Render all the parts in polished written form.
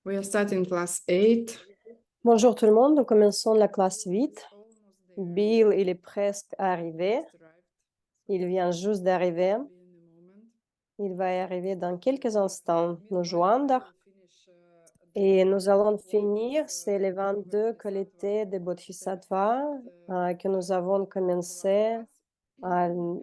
We are starting class 8. Bonjour tout le monde, nous commençons la classe 8. Almost there. Bill, il est presque arrivé. Just arrived. Il vient juste d'arriver. Be in a moment. Il va y arriver dans quelques instants nous Meanwhile, I joindre. will finish Et nous allons qualities, finir, c'est les 22 qualités de Bodhisattva que nous avons commencé à and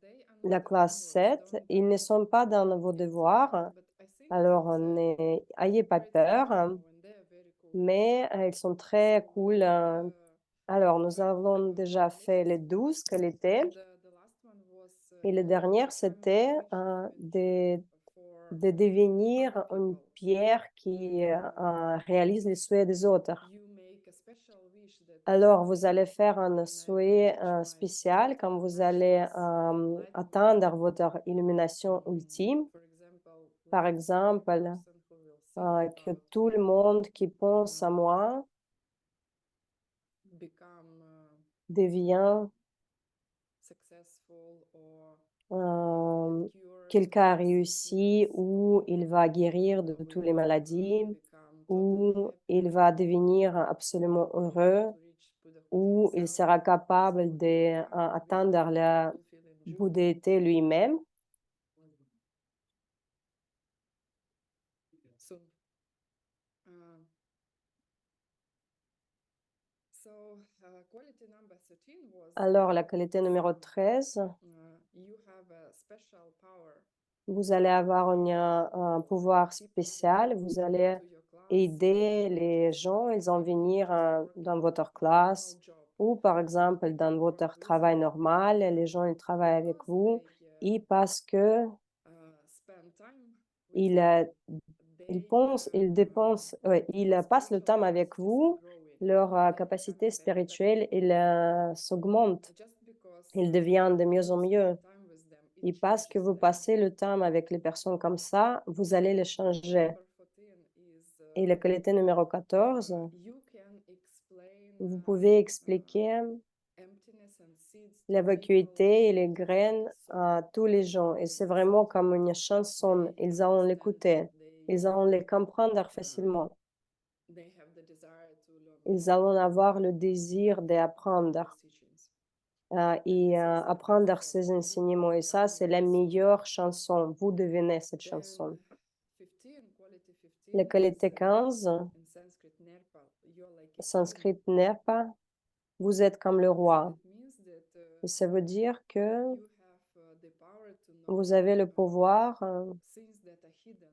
they are not la classe homeworks. 7. Ils ne sont pas dans vos devoirs, But I think alors n'ayez pas great peur, thing to know, and they are very cool. mais ils sont très cool. Alors, nous Right, avons déjà fait les 12 qualités. and the last one was Et le dernier, c'était de devenir une pierre qui réalise les souhaits des autres. you make a special wish that Alors, vous allez faire un when souhait reach my spécial quand vous allez enlightenment, atteindre votre illumination ultime. for example, Par like exemple, person who will think que about tout le monde qui pense à moi become devient successful or euh, cure quelqu'un a sickness, réussi ou il va guérir de will toutes les maladies become totally ou il happy, va devenir absolument heureux, to reach Buddhahood ou il himself. sera So capable they come with d'atteindre la fulfilling joy. bouddhéité lui-même. Soon. Uh, Quality number 13 was Alors, la qualité numéro 13, you have a special power. vous allez avoir un pouvoir People spécial, will vous come allez to your class aider les gens, ils vont venir dans votre classe job. ou par exemple dans votre travail normal, les gens ils travaillent avec Because vous et parce que spend time with ils, you, ils they pensent, ils dépensent, ouais, ils passent le spiritual temps avec capacities are vous, growing. leur They capacité becoming better, better. spirituelle, il s'augmente, Just because il devient de mieux en you mieux. spend time with them, it Et parce que changes vous them. passez le temps avec les personnes comme ça, vous allez les changer. Number 14 is Et la qualité numéro 14, you can explain vous pouvez expliquer emptiness and seeds to la people vacuité et les easily. graines So à tous les gens. Et c'est vraiment comme une chanson. they Ils can allont understand, l'écouter. they Ils allont les comprendre facilement. they have the desire to learn Ils more allont avoir le désir from d'apprendre these teachings. et This is apprendre so ces you enseignements. Et ça, c'est la become this. meilleure chanson. Vous devenez cette chanson. Then 15, quality La 15 qualité is 15, in Sanskrit nerpa. You're like a king. sanskrit nerpa, vous êtes comme le And roi. it means that Et ça veut dire que you have the power to vous know avez le pouvoir things that are hidden.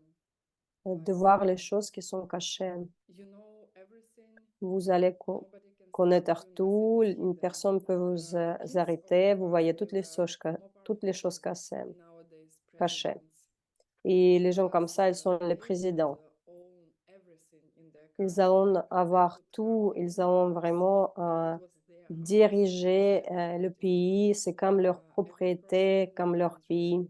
de Like voir les choses qui sont cachées. you know everything, Vous allez nobody can stop connaître you, nothing tout, is une hidden. personne peut vous Kids arrêter, vous voyez are more toutes les powerful choses than cachées. nowadays cachées. presidents Et les gens comme because ça, ils sont les they could présidents. own everything in their Ils country. allont They avoir could have tout, ils allont empires. vraiment It was their house, it was diriger their le property. pays. C'est comme leur Every person propriété, in their comme leur country, pays.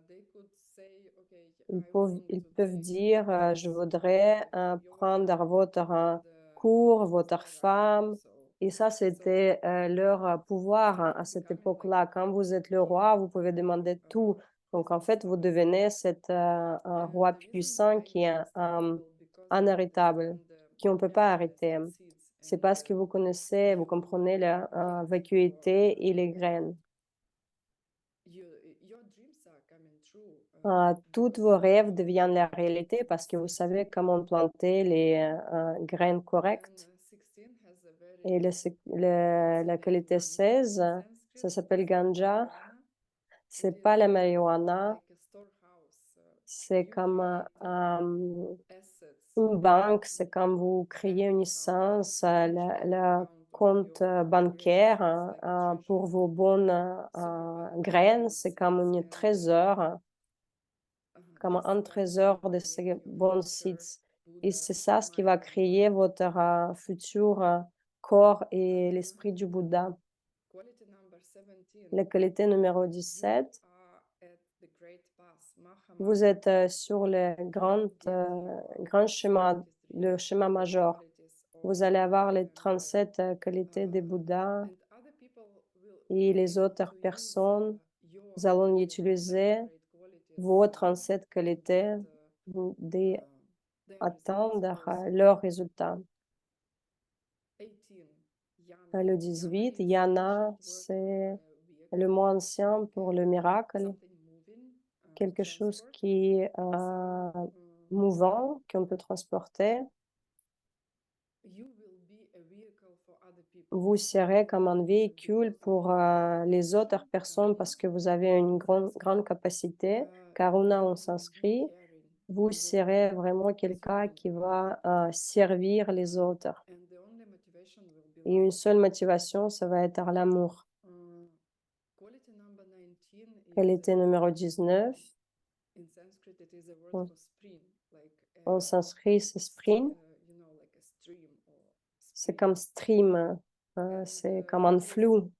they could say, okay, I want Ils to peuvent take dire, je voudrais your prendre wife votre and cour, it was votre their right femme. also. Et ça, So c'était leur pouvoir à it's cette becoming like époque-là. Quand vous êtes le roi, vous pouvez demander tout. Donc, en fait, vous devenez un and roi the reason puissant why qui est it is tangible because you inarrêtable, understand qu'on ne peut pas emptiness arrêter. and seeds C'est and parce que vous connaissez, vous you comprenez la get vacuité et les graines. your dreams are coming true Toutes because vos rêves you deviennent la réalité parce que vous savez comment planter les graines then correctes. 16 has a Et very la fascinating qualité name 16, in ça Sanskrit. s'appelle It's not ganja. marijuana. It C'est pas is la marijuana, like a storehouse. c'est You comme create assets une banque, c'est comme vous créez bank une account licence, bank la account of compte your grains. bancaire It's like a pour treasury. vos bonnes Super graines. good C'est comme seeds un and trésor, comme un excellent will trésor de create ces your bonnes future seeds. Et Buddha c'est ça ce qui va mind and créer body. votre futur corps et l'esprit du Bouddha. Quality number 17. La qualité numéro You 17, are at the great path, vous Mahamagga. êtes sur le You get grand your chemin, 73 le chemin major. qualities of Vous allez avoir les Mahamagga. 37 qualités des Bouddhas And other people will et be les able autres to use personnes, your nous allons new utiliser 100 great qualities vos 37 qualités that des atteindre leurs résultats. Le 18, Yana, c'est le mot ancien pour le miracle, quelque chose qui est mouvant, qu'on peut transporter. Vous serez comme un véhicule pour les autres personnes parce que vous avez une grande capacité. Karuna en sanskrit, vous serez vraiment quelqu'un qui va servir les autres. Et une seule motivation, ça va être l'amour. Qualité numéro 19. En sanskrit, c'est spring. C'est comme stream, c'est comme un flou.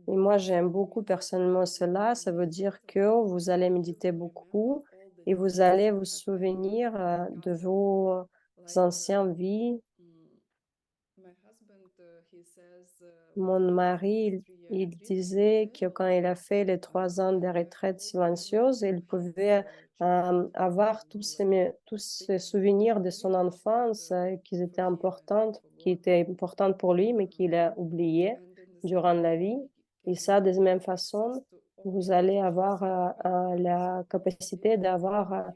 Et moi, j'aime beaucoup personnellement cela. Ça veut dire que vous allez méditer beaucoup et vous allez vous souvenir de vos anciennes vies. Mon mari, il disait que quand il a fait les 3 ans de retraite silencieuse, il pouvait avoir tous ces souvenirs de son enfance qui étaient importants pour lui, mais qu'il a oublié durant la vie. Et ça, de la même façon, vous allez avoir la capacité d'avoir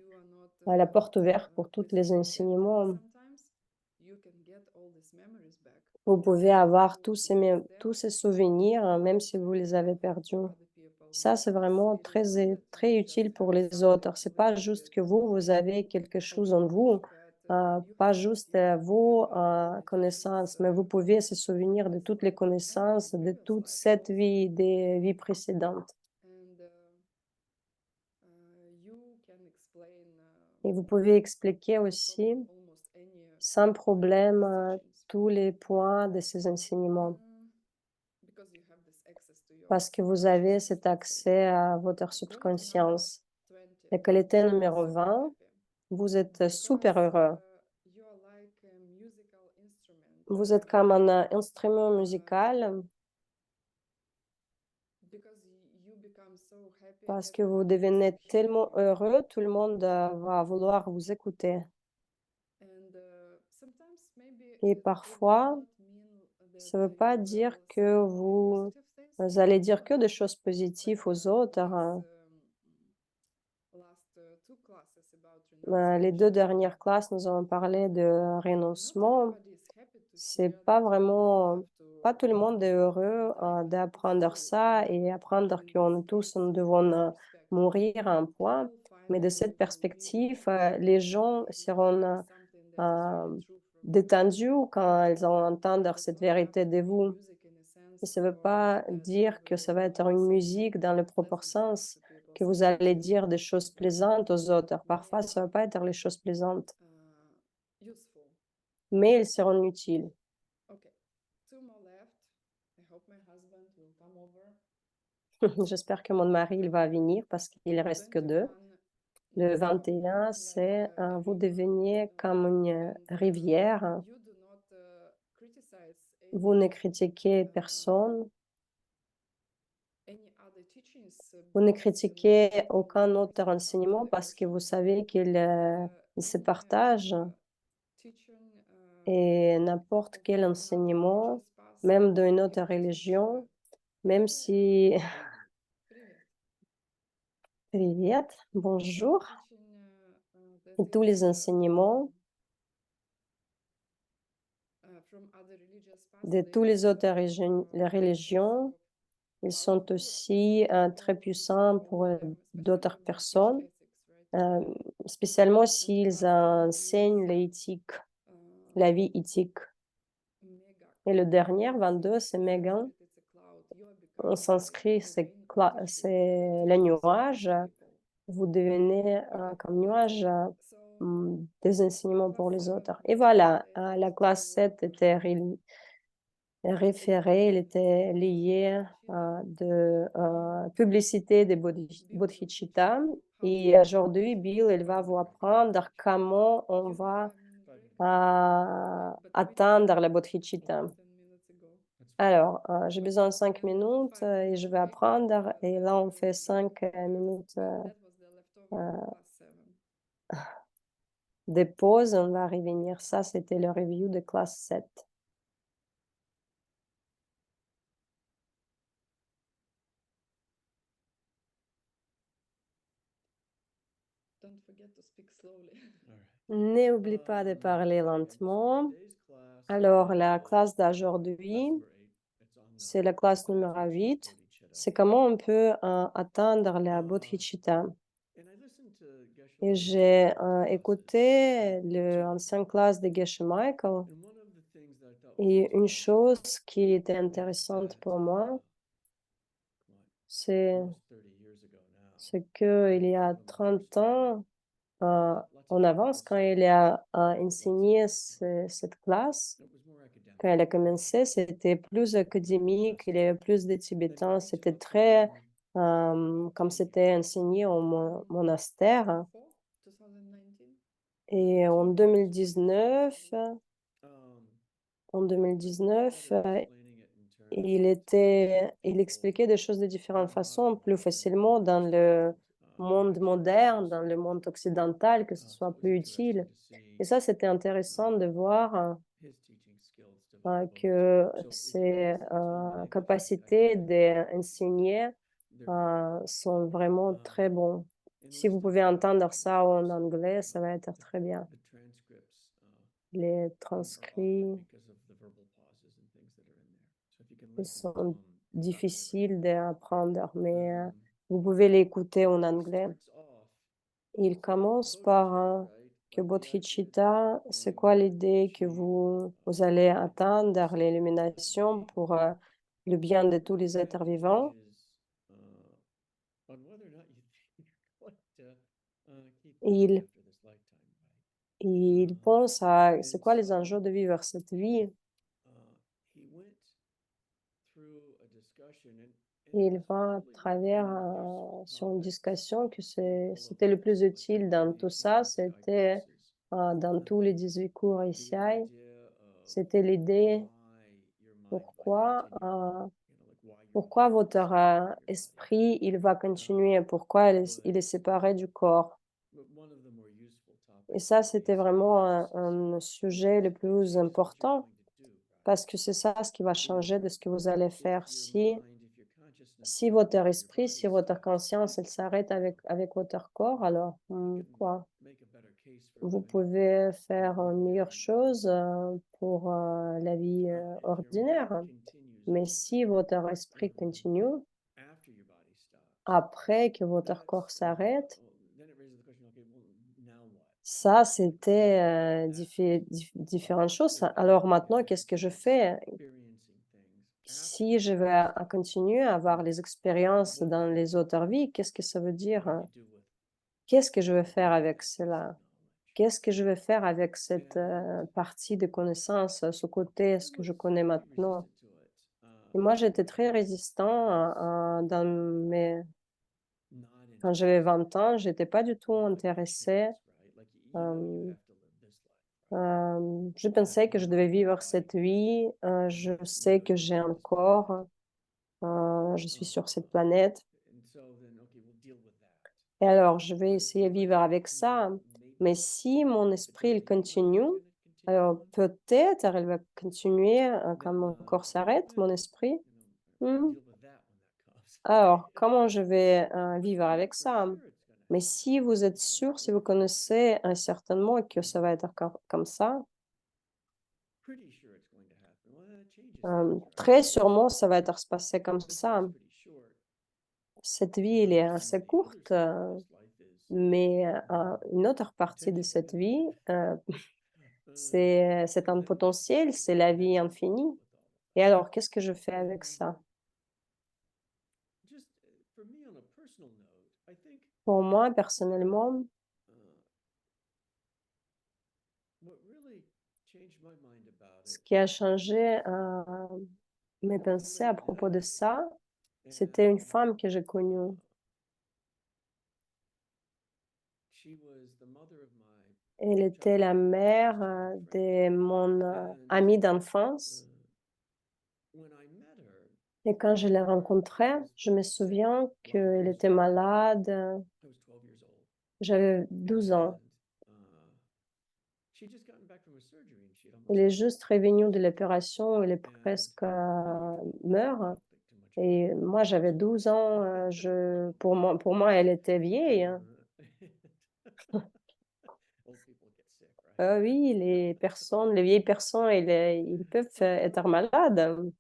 la porte ouverte pour tous les enseignements. Vous pouvez avoir tous ces souvenirs, même si vous les avez perdus. Ça, c'est vraiment très utile pour les autres. C'est pas juste que vous avez quelque chose en vous, pas juste vos connaissances, mais vous pouvez se souvenir de toutes les connaissances de toute cette vie, des vies précédentes. Et vous pouvez expliquer aussi, sans problème, tous les points de ces enseignements. Parce que vous avez cet accès à votre subconscience. La qualité numéro 20, vous êtes super heureux. Vous êtes comme un instrument musical parce que vous devenez tellement heureux, tout le monde va vouloir vous écouter. Et parfois, ça ne veut pas dire que vous allez dire que des choses positives aux autres. Les 2 dernières classes, nous avons parlé de renoncement. C'est pas vraiment pas tout le monde est heureux, d'apprendre ça et apprendre qu'on tous, nous devons, mourir à un point. Mais de cette perspective, les gens seront, détendus quand ils vont entendre cette vérité de vous. Et ça veut pas dire que ça va être une musique dans le propre sens, que vous allez dire des choses plaisantes aux autres. Parfois, ça va pas être les choses plaisantes, mais elles seront utiles. J'espère que mon mari, il va venir parce qu'il reste que 2. Le 21, c'est, vous deveniez comme une rivière. Vous ne critiquez personne. Vous ne critiquez aucun autre enseignement parce que vous savez il se partage et n'importe quel enseignement, même d'une autre religion, même si Привет, bonjour, et tous les enseignements de tous les autres les religions, ils sont aussi très puissants pour d'autres personnes, euh, spécialement s'ils enseignent l'éthique, la vie éthique. Et le dernier, 22, c'est Megan. En sanskrit, c'est le nuage. Vous devenez comme nuage des enseignements pour les autres. Et voilà, la classe 7 était référée, elle était liée de publicité des bodhicitta. Et aujourd'hui, Bill, elle va vous apprendre comment on va atteindre la bodhicitta. Alors, j'ai besoin de 5 minutes et je vais apprendre. Et là, on fait 5 minutes. des pauses, on va revenir. Ça, c'était le review de classe 7. Don't forget to speak slowly. N'oublie pas de parler lentement. Alors, la classe d'aujourd'hui, c'est la classe numéro 8. C'est comment on peut atteindre la bodhicitta. Et j'ai écouté l'ancienne classe de Geshe Michael. Et une chose qui était intéressante pour moi, c'est qu'il y a 30 ans, en avance, quand il a enseigné cette classe, quand elle a commencé, c'était plus académique, il y avait plus de Tibétains, c'était très, comme c'était enseigné au monastère. 2019. Et en 2019, il expliquait des choses de différentes façons, plus facilement dans le monde moderne, dans le monde occidental, que ce soit plus utile. Et ça, c'était intéressant de voir que ses capacités d'enseigner sont vraiment très bons. Si vous pouvez entendre ça en anglais, ça va être très bien. Les transcrits, ils sont difficiles à apprendre, mais vous pouvez l'écouter en anglais. Il commence par que bodhicitta, c'est quoi l'idée que vous allez atteindre l'illumination pour le bien de tous les êtres vivants. Il, il pense à c'est quoi les enjeux de vivre cette vie. Il va à travers sur une discussion que c'était le plus utile dans tout ça, c'était dans tous les 18 cours ici, c'était l'idée pourquoi, pourquoi votre esprit, il va continuer, pourquoi il est séparé du corps. Et ça, c'était vraiment un sujet le plus important parce que c'est ça ce qui va changer de ce que vous allez faire. Si votre esprit, si votre conscience, elle s'arrête avec votre corps, alors quoi? Vous pouvez faire une meilleure chose pour la vie ordinaire. Mais si votre esprit continue, après que votre corps s'arrête, ça, c'était différentes choses. Alors maintenant, qu'est-ce que je fais? Si je vais continuer à avoir les expériences dans les autres vies, qu'est-ce que ça veut dire? Qu'est-ce que je vais faire avec cela? Qu'est-ce que je vais faire avec cette partie de connaissance, ce côté, ce que je connais maintenant? Et moi, j'étais très résistant dans quand j'avais 20 ans, j'étais pas du tout intéressée. euh, je pensais que je devais vivre cette vie. Je sais que j'ai un corps. Je suis sur cette planète. Et alors, je vais essayer de vivre avec ça. Mais si mon esprit, il continue, alors peut-être elle va continuer quand mon corps s'arrête, mon esprit. Hmm. Alors, comment je vais vivre avec ça? Mais si vous êtes sûr, si vous connaissez certainement que ça va être comme ça, très sûrement, ça va être se passer comme ça. Cette vie, elle est assez courte, mais une autre partie de cette vie, c'est un potentiel, c'est la vie infinie. Et alors, qu'est-ce que je fais avec ça? Pour moi, personnellement, ce qui a changé mes pensées à propos de ça, c'était une femme que j'ai connue. Elle était la mère de mon ami d'enfance. Et quand je l'ai rencontrée, je me souviens qu'elle était malade. J'avais 12 ans. Il est juste revenu de l'opération, il est presque meurt. Et moi, j'avais 12 ans, pour moi, elle était vieille, hein. Oui, les vieilles personnes, ils peuvent être malades.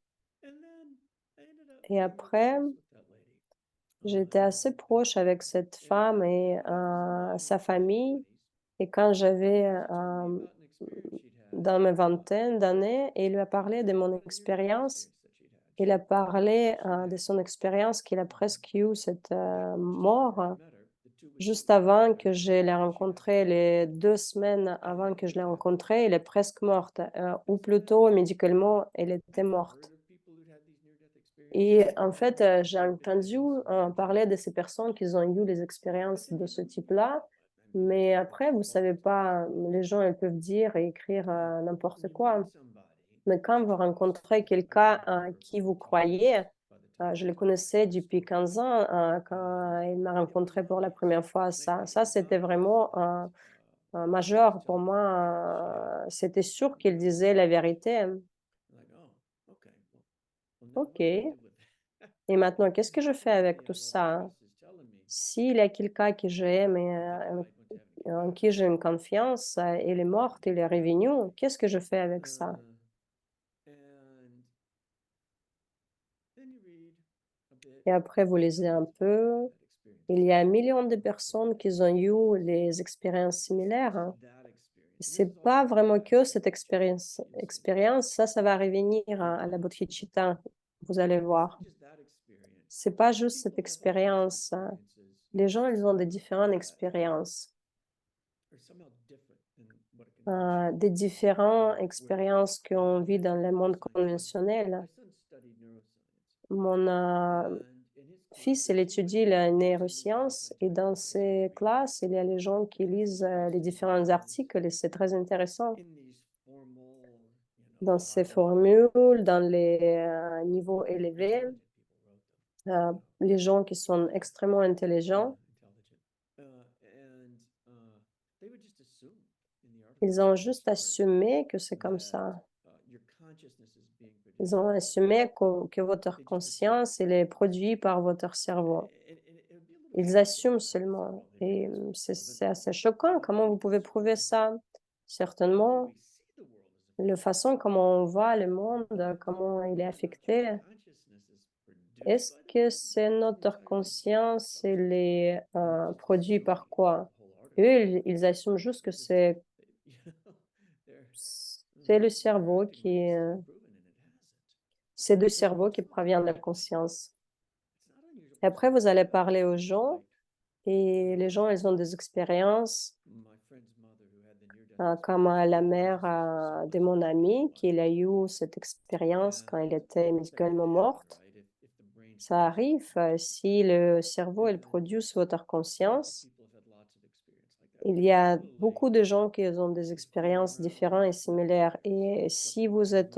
Et après, j'étais assez proche avec cette femme et sa famille. Et quand j'avais, dans mes vingtaines d'années, et il lui a parlé de mon expérience. Il a parlé, de son expérience qu'il a presque eu cette, mort, juste avant que je l'ai rencontré. Les 2 semaines avant que je l'ai rencontré, elle est presque morte, ou plutôt médicalement, elle était morte. Et en fait, j'ai entendu, parler de ces personnes qui ont eu les expériences de ce type-là, mais après, vous savez pas, les gens, ils peuvent dire et écrire, n'importe quoi. Mais quand vous rencontrez quelqu'un en qui vous croyez, je le connaissais depuis 15 ans, quand il m'a rencontré pour la première fois, ça c'était vraiment un majeur pour moi, c'était sûr qu'il disait la vérité. OK, et maintenant qu'est-ce que je fais avec tout ça? S'il y a quelqu'un que j'aime et en qui j'ai une confiance, elle est morte, elle est revenue, qu'est-ce que je fais avec ça? Et après vous lisez un peu. Il y a un million de personnes qui ont eu les expériences similaires, hein. C'est pas vraiment que cette expérience, ça va revenir à la bodhicitta, vous allez voir. C'est pas juste cette expérience, les gens, ils ont des différentes expériences, des différentes expériences qu'on vit dans le monde conventionnel. Mon, fils, il étudie la neuroscience et dans ses classes, il y a les gens qui lisent, les différents articles et c'est très intéressant. Dans ces formules, dans les, niveaux élevés, les gens qui sont extrêmement intelligents, ils ont juste assumé que c'est comme ça. Ils ont assumé que votre conscience, elle est produite par votre cerveau. Ils assument seulement et c'est assez choquant. Comment vous pouvez prouver ça? Certainement, la façon comment on voit le monde, comment il est affecté. Est-ce que c'est notre conscience, elle est, produit par quoi? Eux, ils assument juste que c'est le cerveau c'est le cerveau qui provient de la conscience. Et après, vous allez parler aux gens et les gens, ils ont des expériences, comme, la mère, de mon ami qui a eu cette expérience quand elle était médicalement morte. Ça arrive, si le cerveau, il produit votre conscience, il y a beaucoup de gens qui ont des expériences différentes et similaires et si vous êtes,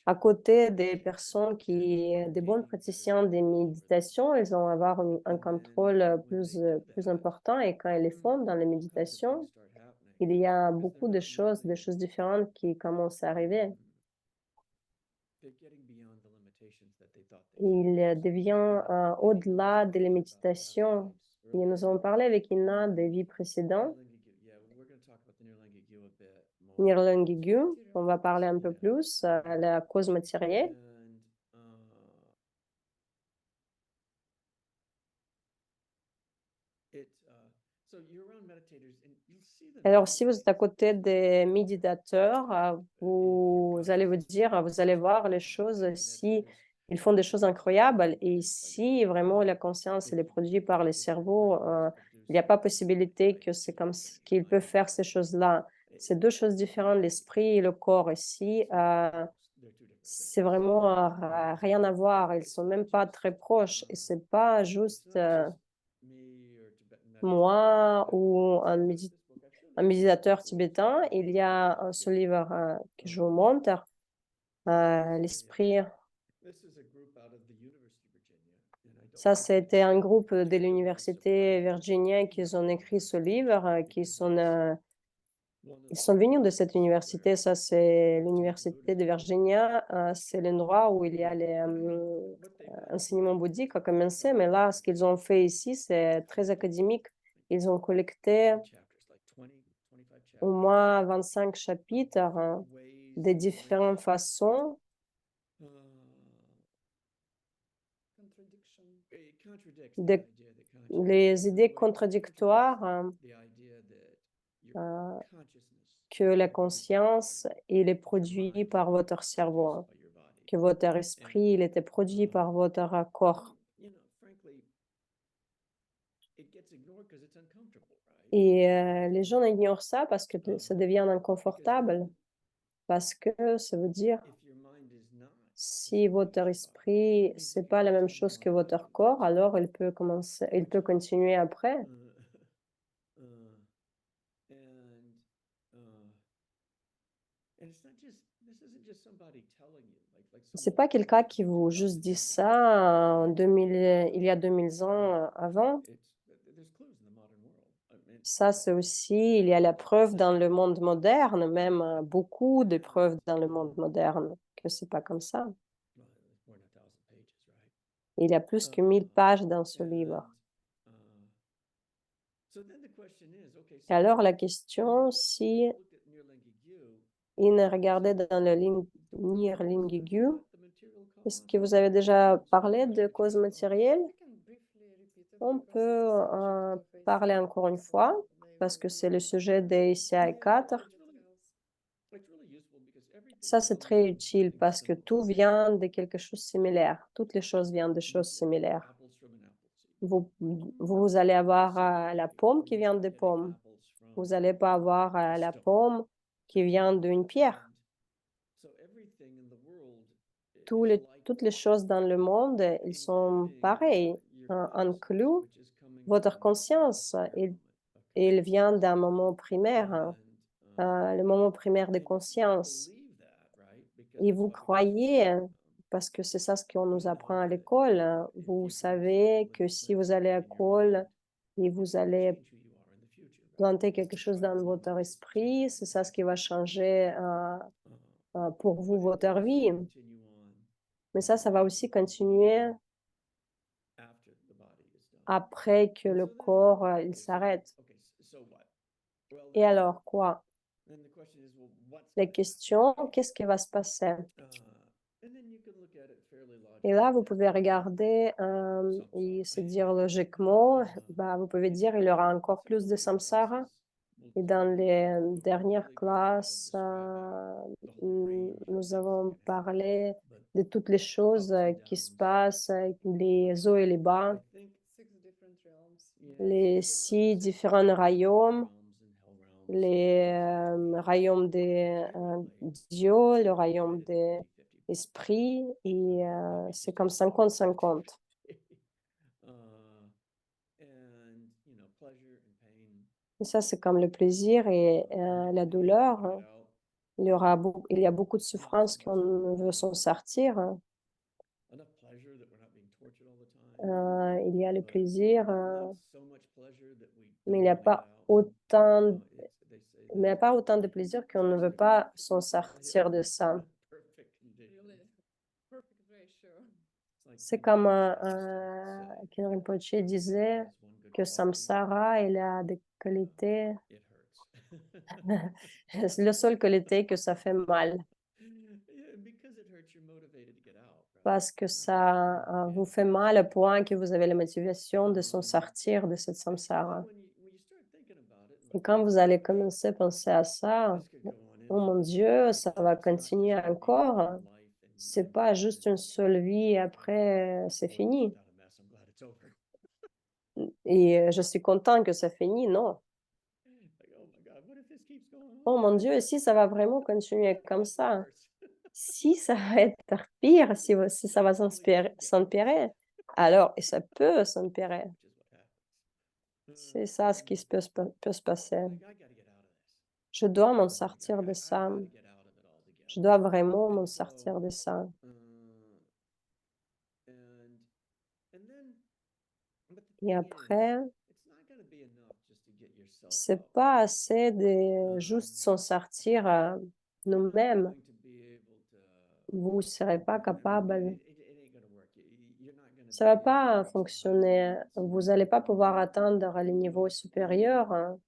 à côté des personnes des bons praticiens des méditations, ils vont avoir un contrôle, plus important et quand ils les font dans les méditations, il y a beaucoup de choses, des choses différentes qui commencent à arriver. Il devient, au-delà de la méditation. Et nous avons parlé avec Ina des vies précédentes. Nirlanguigu, on va parler un peu plus, la cause matérielle. Alors, si vous êtes à côté des méditateurs, vous allez vous dire, vous allez voir les choses, si ils font des choses incroyables et si vraiment la conscience elle est produite par le cerveau, il n'y a pas possibilité que c'est comme qu'ils peuvent faire ces choses-là. C'est 2 choses différentes, l'esprit et le corps. Et si, c'est vraiment, rien à voir, ils sont même pas très proches et c'est pas juste, moi ou un méditateur tibétain. Il y a ce livre, que je vous montre, l'esprit. Ça, c'était un groupe de l'université Virginia qui ont écrit ce livre, qui sont, Ils sont venus de cette université, ça c'est l'université de Virginia, c'est l'endroit où il y a les enseignements bouddhiques à commencer, mais là, ce qu'ils ont fait ici, c'est très académique. Ils ont collecté au moins 25 chapitres de différentes façons, de, les idées contradictoires que la conscience, il est produit par votre cerveau, que votre esprit, il était produit par votre corps. Et les gens ignorent ça parce que ça devient inconfortable, parce que ça veut dire si votre esprit, c'est pas la même chose que votre corps, alors il peut continuer après. C'est pas quelqu'un qui vous juste dit ça en 2000, il y a 2000 ans avant. Ça, c'est aussi, il y a la preuve dans le monde moderne, même beaucoup de preuves dans le monde moderne que c'est pas comme ça. Il y a plus que 1000 pages dans ce livre. Et alors la question, si il regardait dans le Nirlinguigu, est-ce que vous avez déjà parlé de causes matérielles? On peut en parler encore une fois, parce que c'est le sujet des ICI 4. Ça, c'est très utile parce que tout vient de quelque chose de similaire. Toutes les choses viennent de choses similaires. Vous allez avoir la pomme qui vient de pommes. Vous n'allez pas avoir la pomme qui vient d'une pierre. Toutes les choses dans le monde, ils sont pareilles, inclus votre conscience. Il vient d'un moment primaire, le moment primaire de conscience. Et vous croyez, parce que c'est ça ce qu'on nous apprend à l'école, vous savez que si vous allez à l'école et vous allez planter quelque chose dans votre esprit, c'est ça ce qui va changer pour vous votre vie. Mais ça va aussi continuer après que le corps, il s'arrête. Et alors quoi? La question, qu'est-ce qui va se passer? Et là, vous pouvez regarder et se dire logiquement, bah, vous pouvez dire il y aura encore plus de samsara. Et dans les dernières classes, nous avons parlé de toutes les choses qui se passent, avec les hauts et les bas, les 6 différents royaumes, les royaumes des dieux, le royaume des esprits, et c'est comme 50-50. Et ça, c'est comme le plaisir et la douleur. Il y a beaucoup de souffrances qu'on veut s'en sortir. Il y a le plaisir, mais il n'y a pas autant, mais il y a pas autant de plaisir qu'on ne veut pas s'en sortir de ça. C'est comme Ken Rinpoche disait que samsara, il a des qualités, le seul qualité que ça fait mal. Parce que ça vous fait mal au point que vous avez la motivation de s'en sortir de cette samsara. Et quand vous allez commencer à penser à ça, oh mon Dieu, ça va continuer encore. C'est pas juste une seule vie et après c'est fini. Et je suis content que ça finisse, non. Oh mon Dieu, si ça va vraiment continuer comme ça, si ça va être pire, si ça va s'empirer, alors, et ça peut s'empirer. C'est ça ce qui peut se passer. Je dois m'en sortir de ça. Je dois vraiment m'en sortir de ça. Et après, C'est pas assez de juste s'en sortir, nous-mêmes. Vous serez pas capable, ça va pas fonctionner. Vous allez pas pouvoir atteindre les niveaux supérieurs, hein.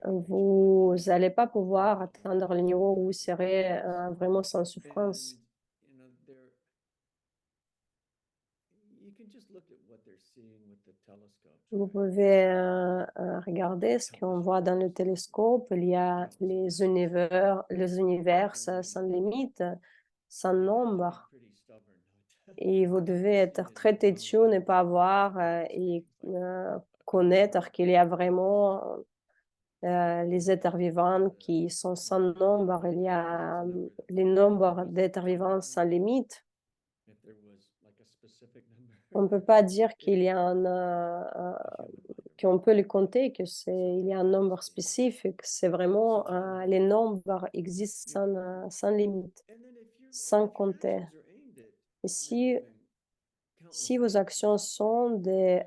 Vous allez pas pouvoir atteindre le niveau où vous serez, vraiment sans souffrance. Vous pouvez, regarder ce qu'on voit dans le télescope. Il y a les univers sans limite, sans nombre, et vous devez être très têtu, ne pas voir, et connaître qu'il y a vraiment, les êtres vivants qui sont sans nombre. Il y a, les nombres d'êtres vivants sans limite. On ne peut pas dire qu'il y a qu'on peut les compter, que il y a un nombre spécifique. C'est vraiment, les nombres existent sans limite, sans compter. Et si vos actions sont de,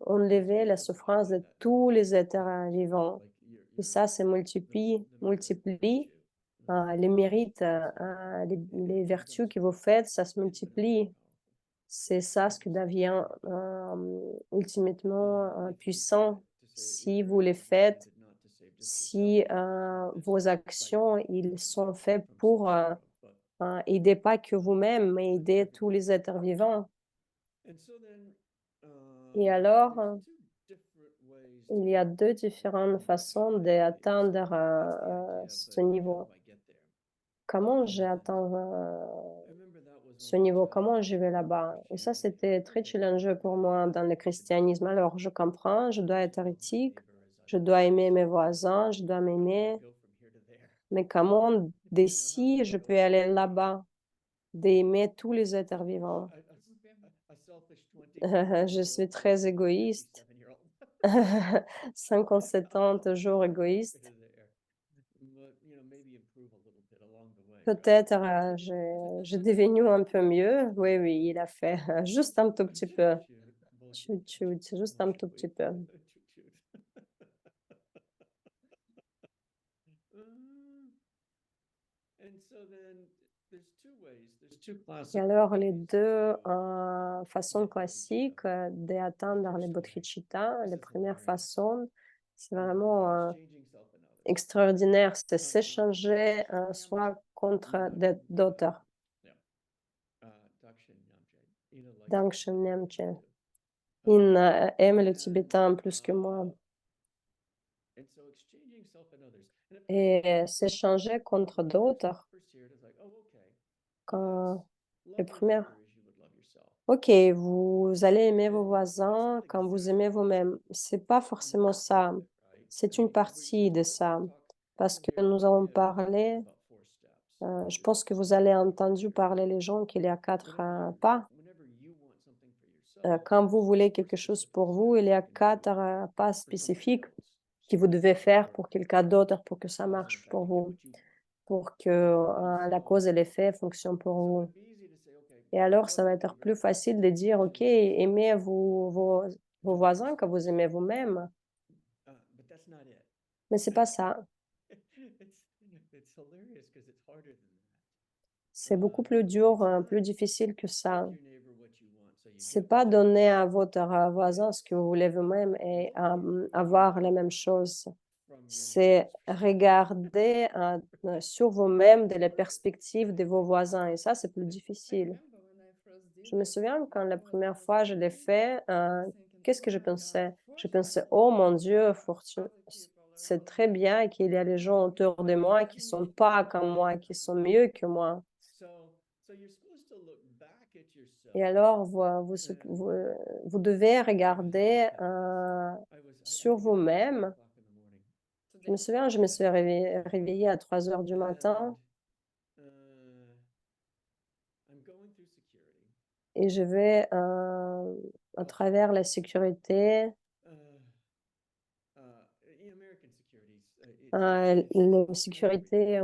enlever la souffrance de tous les êtres, vivants, et ça se multiplie, les mérites, les vertus que vous faites, ça se multiplie. C'est ça ce qui devient, ultimement, puissant. Si vous les faites, si, vos actions, ils sont faits pour, aider pas que vous-même, mais aider tous les êtres vivants. Et alors, il y a 2 différentes façons d'atteindre, ce niveau. Comment j'atteins, ce niveau? Comment je vais là-bas? Et ça, c'était très challengeant pour moi dans le christianisme. Alors, je comprends, je dois être éthique, je dois aimer mes voisins, je dois m'aimer, mais comment d'ici je peux aller là-bas, d'aimer tous les êtres vivants? Je suis très égoïste. 57 ans, toujours égoïste. Peut-être, j'ai devenu un peu mieux. Oui, oui, il a fait juste un tout petit peu. Chut, chut, c'est juste un tout petit peu. Et alors les 2 façons classiques, d'atteindre le bodhicitta, la première façon, c'est vraiment, extraordinaire, c'est s'échanger, soi contre d'autres. Dangshin Namche. Il, aime le tibétain plus que moi, et s'échanger contre d'autres quand le premier. OK, vous allez aimer vos voisins quand vous aimez vous-même. C'est pas forcément ça. C'est une partie de ça. Parce que nous avons parlé, je pense que vous avez entendu parler les gens qu'il y a 4, pas. Quand vous voulez quelque chose pour vous, il y a 4, pas spécifiques que vous devez faire pour quelqu'un d'autre pour que ça marche pour vous, pour que, la cause et l'effet fonctionnent pour vous. Et alors, ça va être plus facile de dire: «OK, aimez vos voisins comme vous aimez vous-même». Mais c'est pas ça. C'est beaucoup plus dur, plus difficile que ça. C'est pas donner à votre, voisin ce que vous voulez vous-même et, avoir la même chose. C'est regarder, sur vous-même de la perspective de vos voisins, et ça, c'est plus difficile. Je me souviens quand la première fois je l'ai fait, qu'est-ce que je pensais? Je pensais: «Oh mon Dieu, c'est très bien qu'il y a les gens autour de moi qui sont pas comme moi, qui sont mieux que moi». Et alors vous devez regarder, sur vous-même. Je me souviens, je me suis réveillée à 3 heures du matin et je vais, à travers la sécurité, la sécurité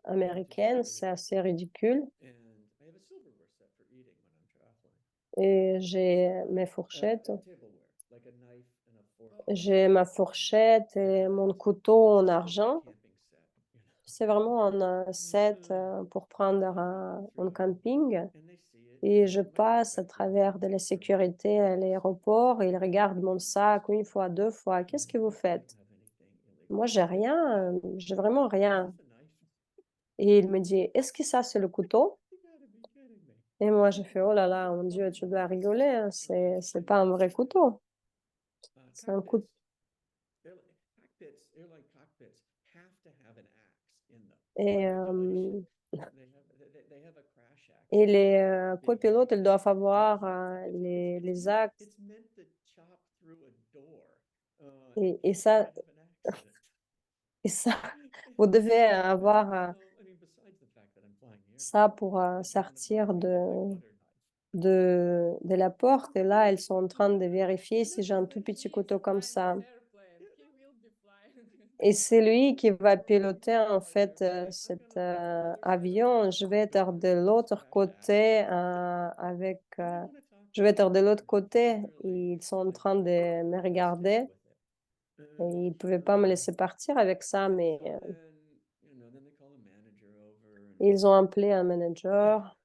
américaine, c'est assez ridicule, et j'ai mes fourchettes. J'ai ma fourchette et mon couteau en Just a argent. camping set, you know? C'est vraiment un, set, pour prendre en camping et je passe à travers de la sécurité à l'aéroport et ils regardent mon sac une fois, 2 fois: «Qu'est-ce que vous faites?» Moi, j'ai rien, j'ai vraiment rien et il me dit: «Est-ce que ça, c'est le couteau?» Et moi, j'ai fait: «Oh là là, mon Dieu, tu dois rigoler, hein, c'est pas un vrai couteau, c'est un coup» Airline cockpits have to have an axe in them et by regulation. They have a crash axe et in them. les, Big copilotes, ils doivent avoir, it's les actes it's meant to chop through a door, and et it should ça have an axe in it. et ça, vous devez avoir, I mean, besides the fact that I'm flying the ça airplane, pour, I don't wanna sortir drop my de butter knife. de la porte et là, ils sont en train de vérifier And si that's j'ai the un tout thing. petit He is couteau comme flying this ça airplane. Yeah, He will be flying. et c'est lui qui va piloter, en fait, I'm cet, gonna walk to the other side of the avion. Je vais cockpit être door de with this l'autre crash axe. côté, avec, And I wanna talk je to vais the être de l'autre passengers côté. and they're like Ils sont en like train de me hold still regarder with it. et And ils pouvaient pas me laisser partir avec ça, mais, so then, then they call the manager over and ils ont appelé un manager.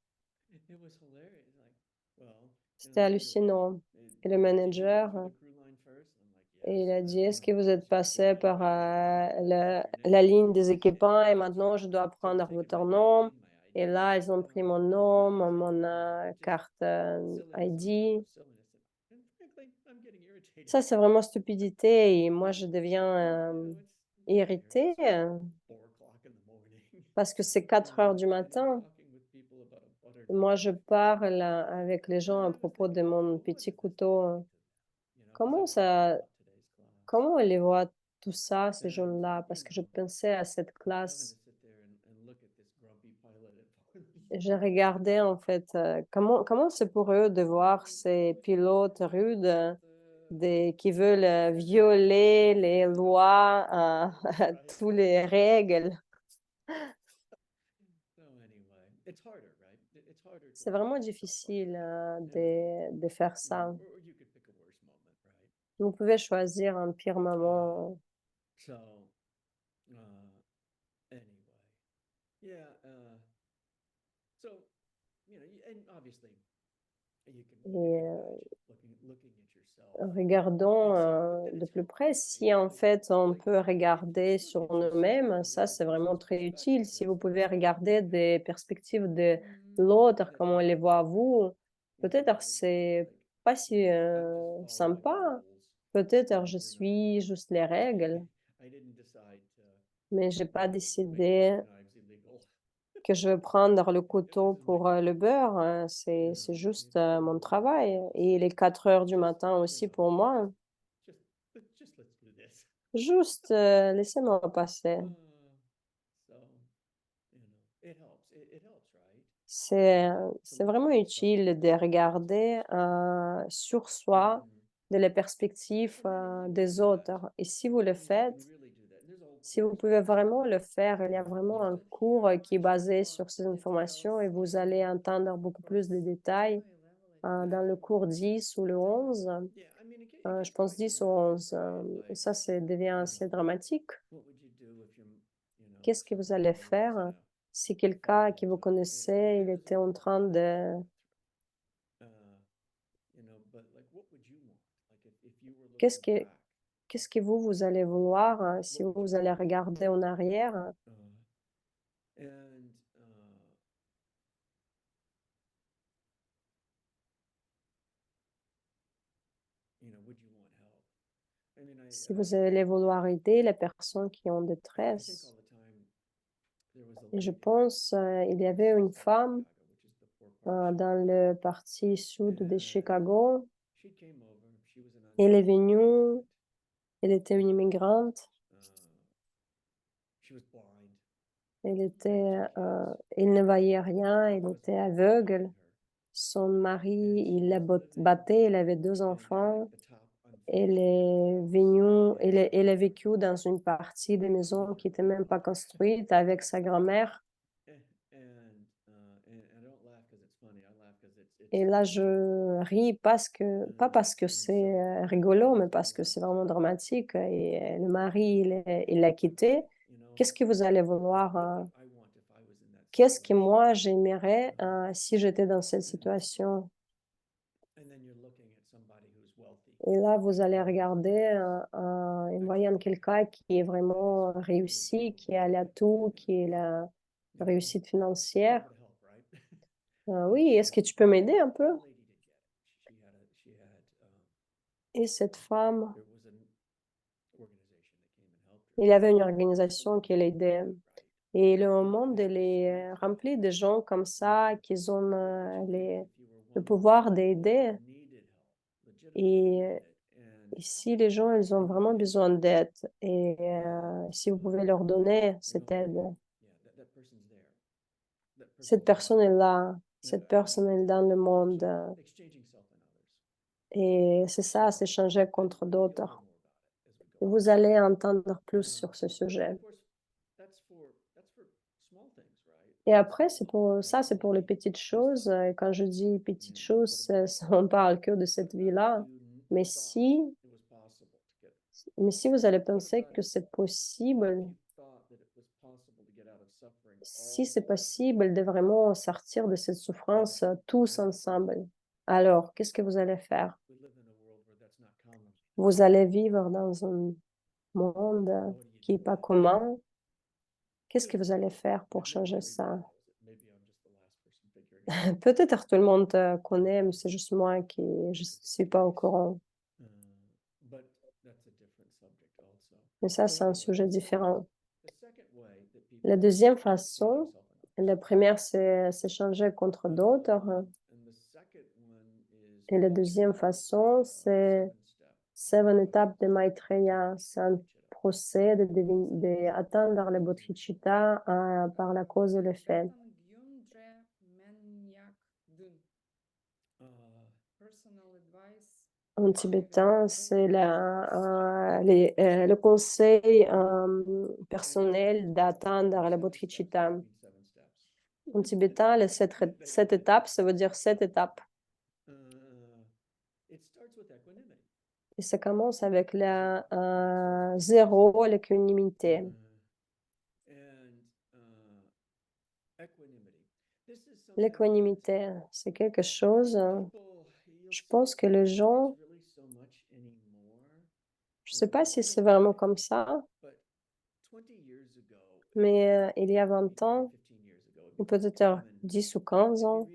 it was hilarious. Like, well, C'était they're like, hallucinant et le did you go manager, through the crew line first? And I'm like, et il yes, a dit: «Est-ce que vous this êtes is passé security. par, What's la your la name? ligne des This is it. équipements et maintenant je dois So they're prendre taking votre my nom?» name, my Et ID, là, ils ont pris mon nom, mon, just carte, silliness on top ID. of silliness. And frankly, I'm getting irritated. Ça, c'est vraiment stupidité et moi, je deviens, It's irritée, 4 o'clock in the morning. parce que c'est 4 heures du And I'm matin. talking with people about a butter Moi, knife. je parle, avec les gens And à I was propos de thinking, like, mon well, what petit does this couteau, mean to them? Because Comment I was thinking ça about today's class. comment ils voient tout ça, ces And, gens-là? Parce que je pensais à cette having to classe. sit there and look at this grumpy pilot at J'ai regardé en fait, comment c'est pour eux de voir ces pilotes rudes, des qui veulent, violer les lois, Right. tous les règles. So anyway, it's harder, right? It's harder to C'est look vraiment at yourself like difficile, that. de faire ça. Or you could pick a worse moment, right? Vous pouvez choisir un pire moment, So, anyway, yeah. So, and obviously, et you can imagine looking at yourself regardons, inside, but then de it's plus helpful, près. right? Si en Because fait on like peut regarder look sur at yourself nous-mêmes, from the ça other c'est vraiment person's très utile. perspective. Si vous pouvez regarder des perspectives de Mm, l'autre, Then comment on les voit vous, peut-être right? c'est Like pas si, I'm just following sympa. rules. Peut-être je suis juste les règles, I didn't decide to, mais j'ai pas make butter décidé knives illegal. que je vais prendre le This couteau is my pour, le job, beurre, c'est juste, mon travail et il est 4 heures du just, matin aussi pour moi. just, just let's do this. Juste, laissez-moi passer. So, it helps. It helps, right? To C'est look vraiment at yourself from utile the de perspective of regarder, others. sur soi de la perspective, And if you can des do that, autres et si vous le and if you faites, can really do that, and there's a whole si vous course pouvez on this, vraiment le faire, il y a vraiment un there's a cours, qui est huge basé sur ces detailed informations et vous allez entendre beaucoup plus de détails, dans le cours 10 ou le 11, yeah, I mean, it je gets pense quite 10 ou dramatic, 11. right? Et Like, ça, c'est devient assez dramatique. what would you do if Qu'est-ce if que vous somebody allez was faire si quelqu'un que vous connaissez, il était en train de but like, what would you want? Like, if you were qu'est-ce looking que back, qu'est-ce que vous allez vouloir, si what would you vous allez want? regarder en arrière? And would you want help? I mean, Si vous allez vouloir aider les personnes qui ont I think détresse. all the time there was a Et je lady pense, il y avait une femme, Chicago, which is the poor part of dans le parti sud de Chicago. Chicago. She came over. She was an Elle est undocumented venue, immigrant. elle était une immigrante. She was blind, Elle had two était, kids. elle ne voyait rien, elle Her était husband aveugle. beat her, Son mari, and she il la was living battait, elle avait 2 in enfants. like the top unfinished Elle a vécu dans une partie des maisons qui était même pas construite avec sa grand-mère and I don't laugh because it's funny. I laugh because Et là, je ris pas parce que c'est rigolo, mais parce que c'est vraiment dramatique. Et le mari, il l'a quitté. Qu'est-ce que vous allez vouloir? Qu'est-ce que moi j'aimerais si j'étais dans cette situation? Et là, vous allez regarder en voyant quelqu'un qui est vraiment réussi, qui a l'atout, qui est la réussite financière. Oui, est-ce que tu peux m'aider un peu? Et cette femme, il y avait une organisation qui l'aidait. Et le monde, il est rempli de gens comme ça, qui ont le pouvoir d'aider. Et si les gens, ils ont vraiment besoin d'aide, et si vous pouvez leur donner cette aide, cette personne est là, cette personne est dans le monde. Et c'est ça, c'est changer contre d'autres. Vous allez entendre plus sur ce sujet. Et après, c'est pour les petites choses. Et quand je dis petites choses, on parle que de cette vie-là. Mais si vous allez penser que c'est possible, si c'est possible de vraiment sortir de cette souffrance tous ensemble, alors qu'est-ce que vous allez faire? Vous allez vivre dans un monde qui n'est pas commun. Qu'est-ce que vous allez faire pour changer ça? Peut-être tout le monde connaît, mais c'est juste moi qui je suis pas au courant. Mais ça, c'est un sujet différent. La deuxième façon, la première, c'est changer contre d'autres. Et la deuxième façon, c'est 7 étapes de Maitreya. C'est un procès d'atteindre le bodhicitta par la cause et l'effet. En tibétain, c'est le conseil personnel d'atteindre la bodhicitta. En tibétain, les 7 étapes, ça veut dire 7 étapes. Et ça commence avec la 0, l'équanimité. L'équanimité, c'est quelque chose, je pense que les gens, je sais pas si c'est vraiment comme ça, mais il y a 20 ans, ou peut-être 10 ou 15 ans,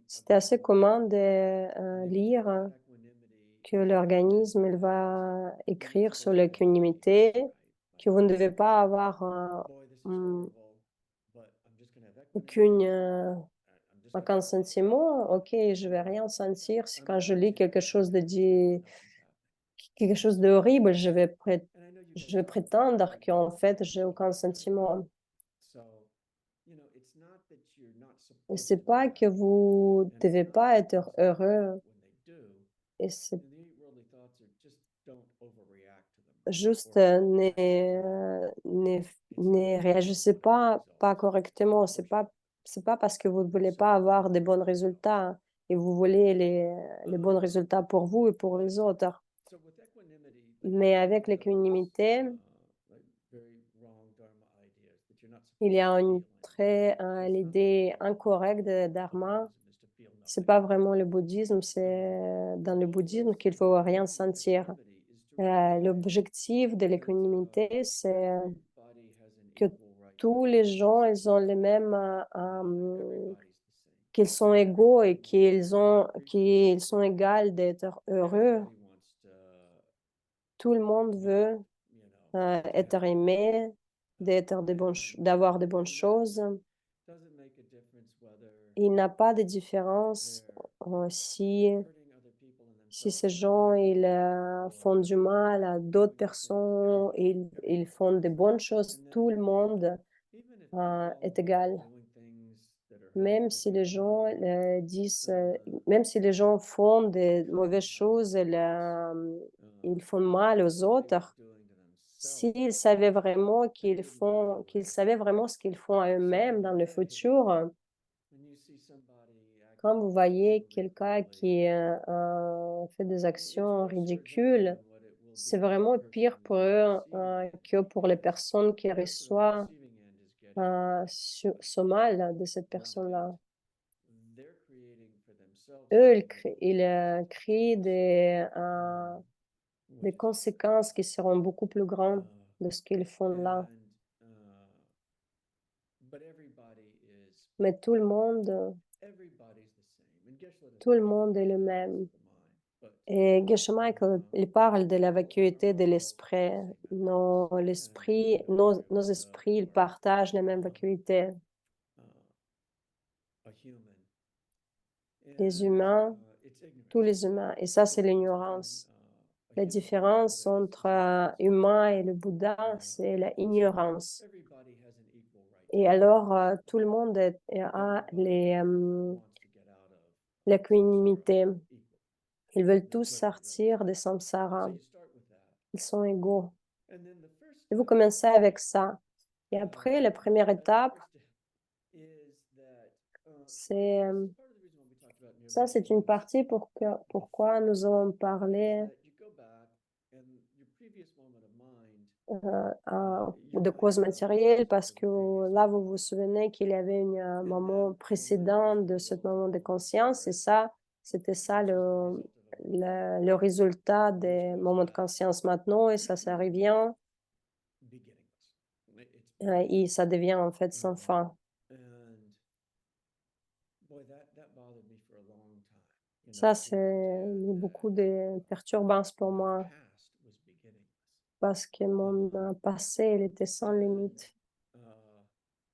c'était assez commun de lire que l'organisme il va écrire sur l'équanimité, que vous ne devez pas avoir aucun sentiment. Ok, je vais rien sentir. Si quand je lis quelque chose de horrible, je vais prétendre qu'en fait, j'ai aucun sentiment. Et c'est pas que vous devez pas être heureux. Et c'est juste ne réagissez pas correctement. C'est pas parce que vous ne voulez pas avoir des bons résultats et vous voulez les bons résultats pour vous et pour les autres. Mais avec l'équanimité, il y a l'idée incorrecte de dharma. C'est pas vraiment le bouddhisme, c'est dans le bouddhisme qu'il faut rien sentir. L'objectif de l'équanimité, c'est que tous les gens, ils ont les mêmes, qu'ils sont égaux et qu'ils sont égaux d'être heureux. Tout le monde veut être aimé, d'avoir de bonnes choses. Il n'a pas de différence si ces gens ils font du mal à d'autres personnes, ils font de bonnes choses, tout le monde est égal. Même si les gens même si les gens font de mauvaises choses, ils font mal aux autres, s'ils savaient vraiment qu'ils savaient vraiment ce qu'ils font à eux-mêmes dans le futur, Quand vous voyez quelqu'un qui fait des actions ridicules, c'est vraiment pire pour eux que pour les personnes qui reçoivent ce mal de cette personne-là. Eux, créent des conséquences qui seront beaucoup plus grandes de ce qu'ils font là. Mais tout le monde est le même. Et Geshe Michael, il parle de la vacuité de l'esprit. Nos esprits, ils partagent la même vacuité. Les humains, tous les humains. Et ça, c'est l'ignorance. La différence entre humain et le Bouddha, c'est la ignorance. Et alors, tout le monde a l'équanimité. Ils veulent tous sortir des samsara. Ils sont égaux. Et vous commencez avec ça. Et après, la première étape, c'est ça, c'est une partie pourquoi nous avons parlé de causes matérielles, parce que là, vous vous souvenez qu'il y avait un moment précédent de ce moment de conscience, et ça, c'était ça le résultat des moments de conscience maintenant, et ça revient, et ça devient en fait sans fin. Ça, c'est beaucoup de perturbances pour moi, parce que mon passé, il était sans limite,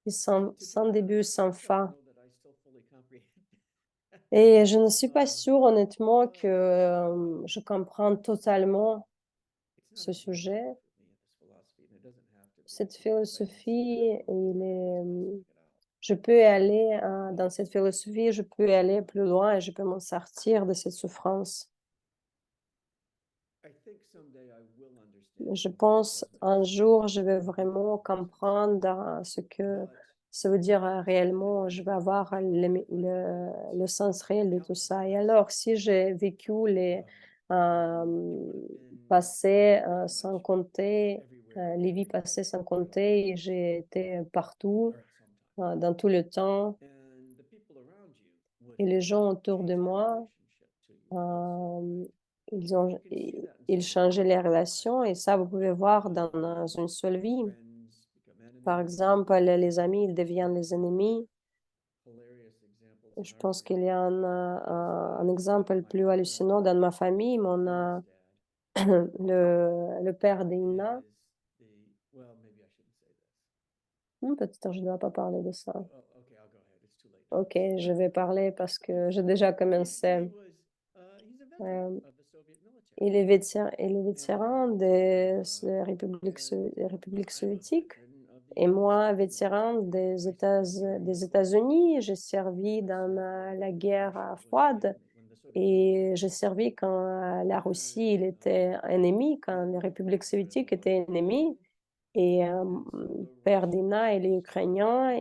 et sans début, sans fin. Et je ne suis pas sûre, honnêtement, que je comprends totalement ce sujet. Cette philosophie, je peux aller dans cette philosophie, je peux aller plus loin et je peux m'en sortir de cette souffrance. Je pense un jour, je vais vraiment comprendre ce que ça veut dire réellement. Je vais avoir le sens réel de tout ça. Et alors, si j'ai vécu les passés sans compter, les vies passées sans compter, et j'ai été partout, dans tout le temps, et les gens autour de moi, euh, ils changeaient les relations, et ça, vous pouvez voir dans une seule vie. Par exemple, les amis, ils deviennent les ennemis. Je pense qu'il y a un exemple plus hallucinant dans ma famille. Le père d'Ina. Peut-être je ne dois pas parler de ça. Ok, je vais parler parce que j'ai déjà commencé. Euh, il est vétéran des républiques soviétiques. Et moi, vétéran des États-Unis, j'ai servi dans la guerre froide, et j'ai servi quand la Russie il était ennemi, quand les républiques soviétiques étaient ennemies. Et Père Dina, il est ukrainien,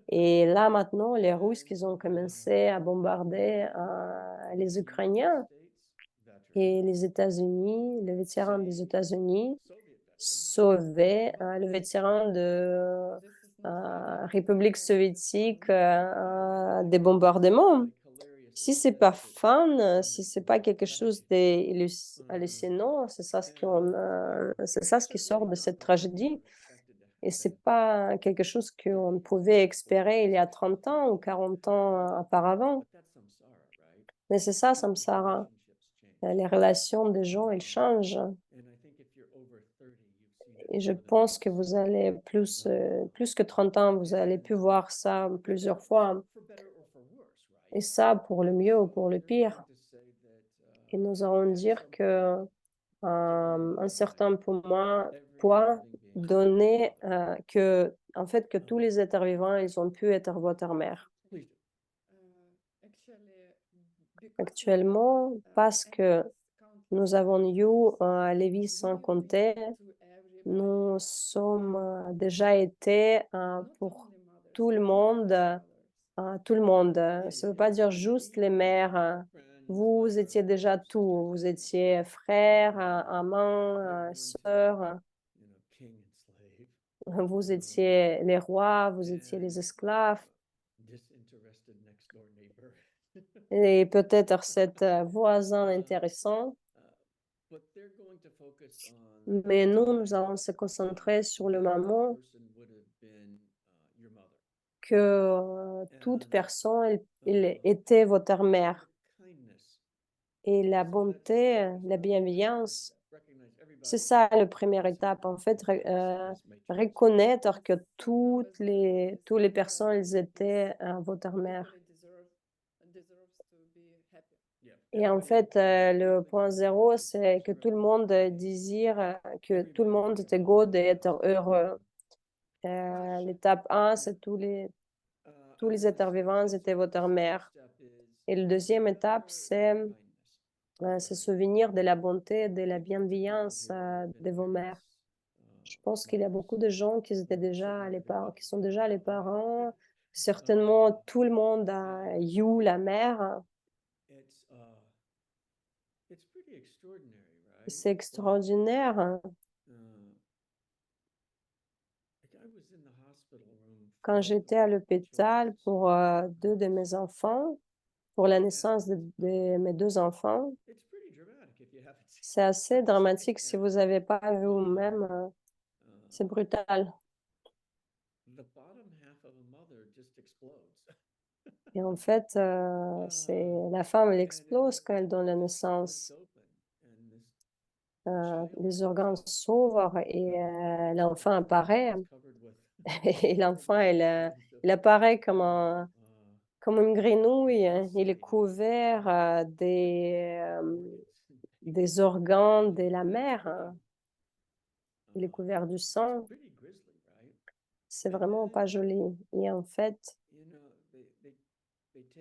et là maintenant, les Russes qui ont commencé à bombarder les Ukrainiens, et les États-Unis, le vétéran des États-Unis sauver le vétéran de République soviétique des bombardements. Si c'est pas fun, si c'est pas quelque chose d'hallucinant, c'est ça ce qui sort de cette tragédie. Et c'est pas quelque chose qu'on pouvait espérer il y a 30 ans ou 40 ans auparavant. Mais c'est ça, samsara. Les relations des gens, elles changent. Et je pense que vous allez plus que 30 ans, vous allez plus voir ça plusieurs fois. Et ça, pour le mieux ou pour le pire. Et nous allons dire que un certain poids donné en fait, que tous les êtres vivants, ils ont pu être votre mère. Actuellement, parce que nous avons eu les vies sans compter, nous sommes déjà été pour tout le monde tout le monde. Ça ne veut pas dire juste les mères. Vous étiez déjà tout. Vous étiez frère, amant, sœur. king and slave, Vous étiez les rois, vous étiez les esclaves. disinterested next door neighbor. Et peut-être cet voisin intéressant. But they're going to focus on Mais the nous, time nous allons se concentrer sur le that moment person would have been your mother. que toute And personne, il était votre mère. kindness. Et la bonté, la bienveillance, c'est ça la première étape. En fait, reconnaître que toutes les personnes, elles étaient votre mère. Deserves to be happy. Yeah, Et en fait, le point zéro, c'est que tout le monde désire que tout le monde est égaux d'être heureux. L'étape 1, c'est tous les êtres vivants étaient votre mère. Et la deuxième étape, c'est se souvenir de la bonté, de la bienveillance de vos mères. Je pense qu'il y a beaucoup de gens qui étaient déjà les parents, qui sont déjà les parents. Certainement, tout le monde a eu la mère. It's pretty extraordinary, right? C'est extraordinaire. Like I was in the hospital room Quand for j'étais one à of my l'hôpital children's, pour 2 de mes enfants, pour la naissance de mes 2 enfants, it's pretty dramatic if you haven't seen c'est assez dramatique si vous n'avez pas vu it. vous-même. C'est brutal. The bottom half of a mother just explodes. Et en fait, c'est la femme, elle And explose quand elle donne la it naissance. flips open and this Les child organes comes s'ouvrent et l'enfant apparaît. out covered with Et l'enfant, il and apparaît comme une grenouille. Il est couvert des organes de la mère. Il est couvert du sang. pretty grisly, right? C'est vraiment pas joli. Et en fait, You know, they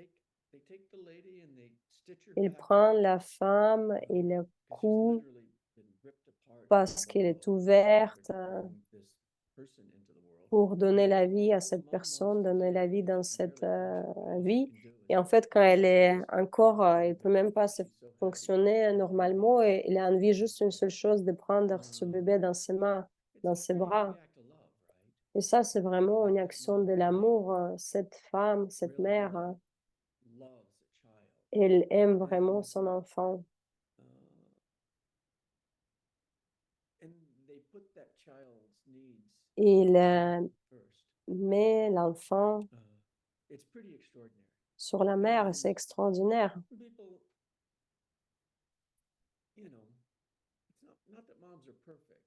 take the lady and they stitch her il back prend up, la femme et le 'cause she's coud literally been ripped apart parce qu'elle est in ouverte order to bring this person into the world. pour donner la vie à cette Mom wants personne, to donner la live. vie dans She cette barely can walk. All she vie. can do Et is en fait, quand elle est squeeze encore, elle and peut même pas se she's so happy. fonctionner normalement et elle a envie juste une seule chose, de prendre ce bébé dans ses mains, dans It's a ses pretty bras. big act of love, right? Et ça, c'est vraiment une action de l'amour. Cette femme, cette Really, mère, really loves a child. elle aime vraiment son enfant. Uh, and they put that child's needs Et il first. met l'enfant It's pretty extraordinary. sur la mère et c'est extraordinaire. People, you know, it's not that moms are perfect,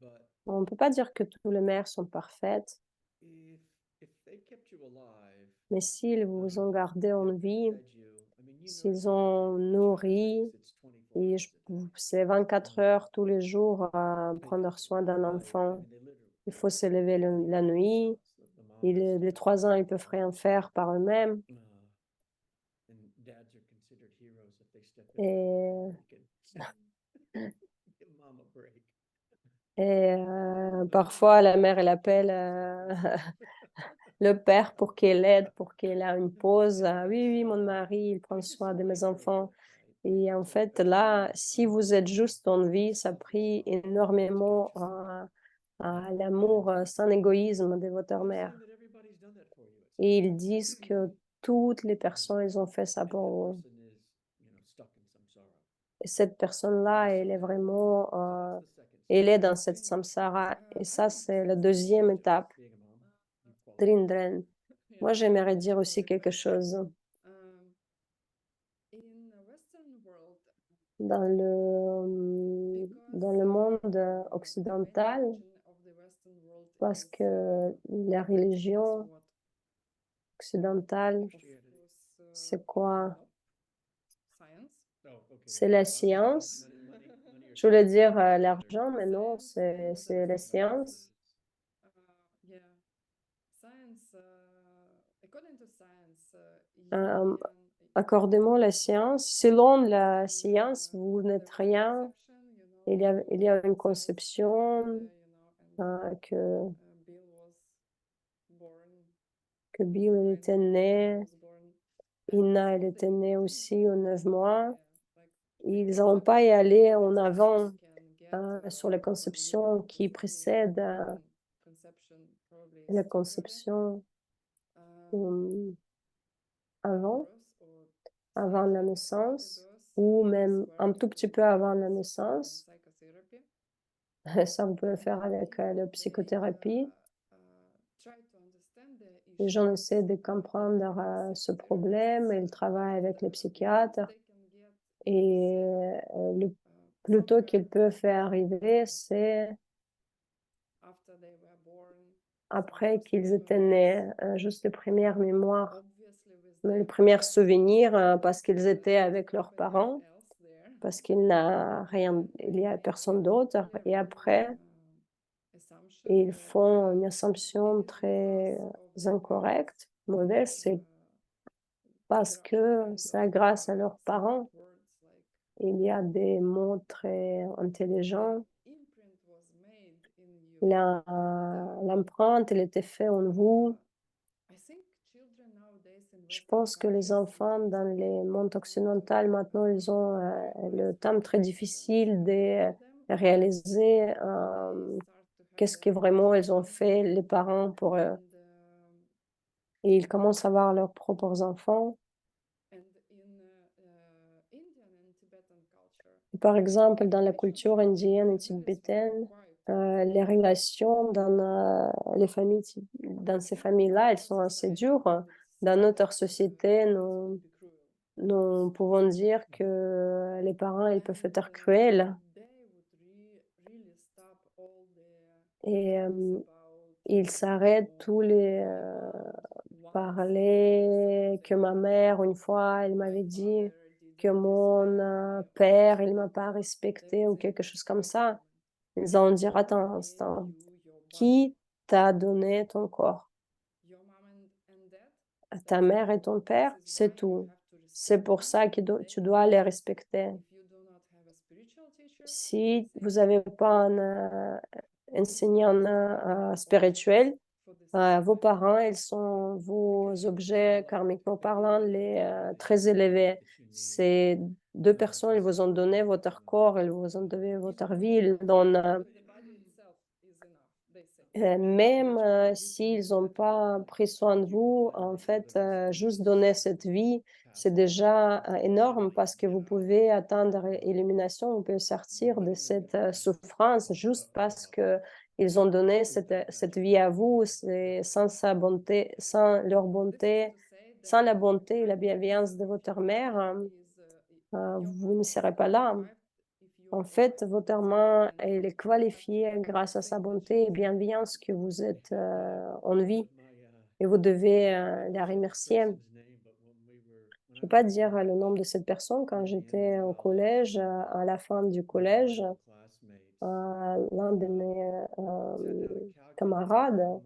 but On ne peut pas dire que toutes les mères sont parfaites, if they kept you alive, mais s'ils vous ont gardé en if they vie, fed you, I mean, you know, s'ils ont nourri, it's 24 et hours a day. c'est 24 heures tous les jours à prendre soin d'un enfant. Il faut se lever la nuit. Et les 3 ans, ils peuvent rien faire par eux-mêmes. And dads are considered heroes if they step in and give mom a break. Et parfois, la mère, elle appelle le père pour qu'il aide, pour qu'il ait une pause. Oui, oui, mon mari, il prend soin de mes enfants. Et en fait, là, si vous êtes juste en vie, ça prie énormément à l'amour sans égoïsme de votre mère. Et ils disent que toutes les personnes, elles ont fait ça pour vous. Et cette personne-là, elle est vraiment, elle est dans cette samsara. Et ça, c'est la deuxième étape. Drindren. Moi, j'aimerais dire aussi quelque chose. In the Western world, Dans le monde occidental, parce que la religion occidentale, c'est quoi? C'est la science. Je voulais dire l'argent, mais non, c'est la science. Accordément la science. Selon la science, vous n'êtes rien. Il y a une conception que que Bill, il était né, Ina, elle était née aussi aux 9 mois. Ils n'ont pas y aller en avant sur la conception qui précède la conception avant, avant la naissance ou même un tout petit peu avant la naissance. Ça, vous pouvez le faire avec la psychothérapie. Les gens essaient de comprendre ce problème, ils travaillent avec les psychiatres et le plus tôt qu'ils peuvent faire arriver, c'est après qu'ils étaient nés, juste les premières mémoires, les premiers souvenirs parce qu'ils étaient avec leurs parents, parce qu'il n'y a personne d'autre. Et après, ils font une assumption très incorrecte, mauvaise, c'est parce que c'est grâce à leurs parents. Il y a des mots très intelligents. L'empreinte, elle était faite en vous. Je pense que les enfants dans les mondes occidentaux, maintenant, ils ont le temps très difficile de réaliser qu'est-ce que vraiment ils ont fait, les parents, pour eux. Et ils commencent à avoir leurs propres enfants. Par exemple, dans la culture indienne et tibétaine, les relations dans ces familles-là, elles sont assez dures. Dans notre société, nous pouvons dire que les parents, ils peuvent être cruels et ils s'arrêtent tous les parler que ma mère, une fois, elle m'avait dit que mon père, il m'a pas respecté ou quelque chose comme ça. Ils vont dire: «Attends un instant, qui t'a donné ton corps? Ta mère et ton père, c'est tout. C'est pour ça que tu dois les respecter. Si vous n'avez pas un enseignant spirituel, vos parents, ils sont vos objets karmiquement parlant les très élevés. Ces 2 personnes, ils vous ont donné votre corps, ils vous ont donné votre vie, ils donnent, même s'ils ont pas pris soin de vous, en fait, juste donner cette vie, c'est déjà énorme parce que vous pouvez atteindre l'illumination, vous pouvez sortir de cette souffrance juste parce que ils ont donné cette vie à vous. C'est sans sa bonté, sans leur bonté, sans la bonté et la bienveillance de votre mère, vous ne serez pas là. En fait, votre main, elle est qualifiée grâce à sa bonté et bienveillance que vous êtes en vie et vous devez la remercier. Je ne peux pas dire le nom de cette personne. Quand j'étais au collège, à la fin du collège, l'un de mes camarades,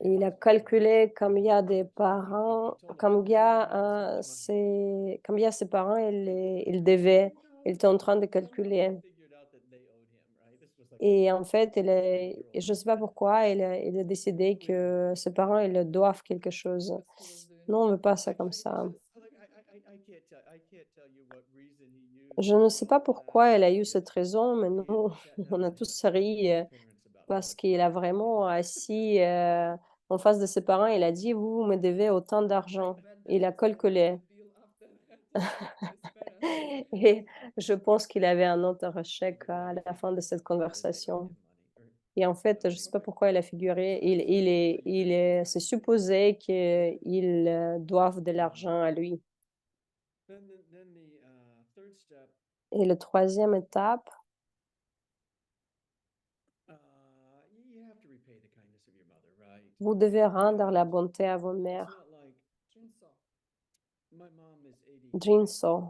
il a calculé combien de parents, combien ses parents il devait. Il était en train de calculer. Et en fait, je ne sais pas pourquoi, il a décidé que ses parents, ils lui doivent quelque chose. Non, on veut pas ça comme ça. Je ne sais pas pourquoi elle a eu cette raison, mais nous, on a tous ri, parce qu'il a vraiment assis, en face de ses parents, il a dit: «Vous me devez autant d'argent». Il a calculé et je pense qu'il avait un autre chèque à la fin de cette conversation. Et en fait, je ne sais pas pourquoi il a figuré, c'est supposé qu'ils, doivent de l'argent à lui. Et la troisième étape, vous devez rendre la bonté à vos mères. Jinso.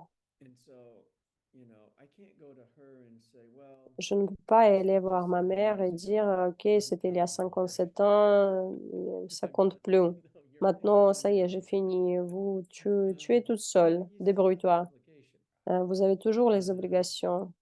Je ne peux pas aller voir ma mère et dire: «OK, c'était il y a 57 ans, ça compte plus. Maintenant, ça y est, j'ai fini. Tu es toute seule, débrouille-toi». Vous avez toujours les obligations.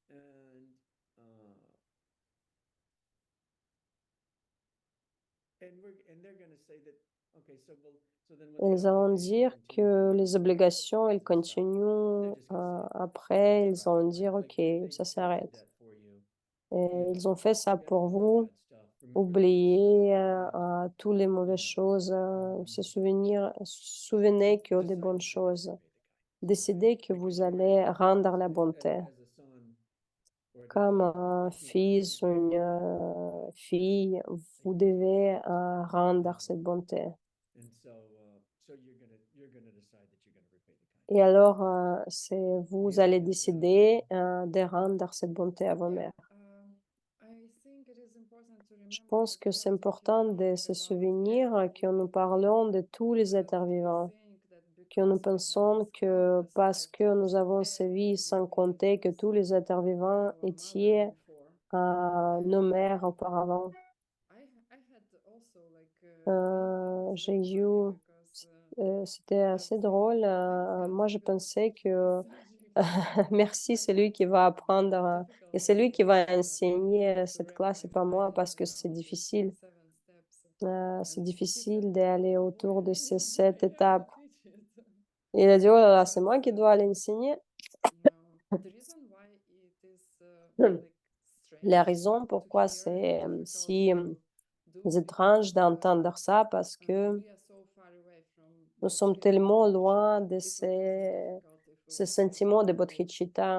Okay, so then when the Ils allont obligations dire continue, que then les the obligations, elles consequences stop. continuent. They're just gonna say, Après, ils right, vont dire, like OK, ça they paid the s'arrête. debt for you. Et You ils ont know, fait ça forget pour about the vous. bad stuff. Remember the good stuff. Oubliez And, toutes les you mauvaises know, choses, se souvenez que des decide bonnes that you're gonna choses. repay the guy. Décidez que Because vous you already allez have, rendre la bonté. as a son or a Comme daughter, un you can't fils ou repay une fille, vous devez rendre Um, cette bonté. And so you're gonna decide that you're gonna repay the guy. Et alors, vous allez And, décider de rendre cette bonté à vos Yeah, mères. I think it is important to Je remember pense that que we c'est are important talking de se about souvenir que nous every parlons de tous les êtres but we vivants, think that que nous because we pensons haven't que spent this parce que lifetime nous avons ces vies sans compter que tous les êtres vivants our étaient mother before. nos mères auparavant. I had also like maybe it's J'ai very eu, funny because c'était assez drôle. Moi, je pensais que merci, c'est lui qui va apprendre et c'est lui qui va enseigner cette classe et pas moi parce que c'est difficile. C'est difficile d'aller autour de ces 7 étapes. Et il a dit, oh là là, c'est moi qui dois aller enseigner. The reason why it is like La strange raison to pourquoi hear c'est and difficult si to do étrange because d'entendre ça parce que we are so far away from nous this sommes feeling tellement of loin bodhicitta. de It would be this ces, difficult if we ces would be sentiments de far away. bodhicitta.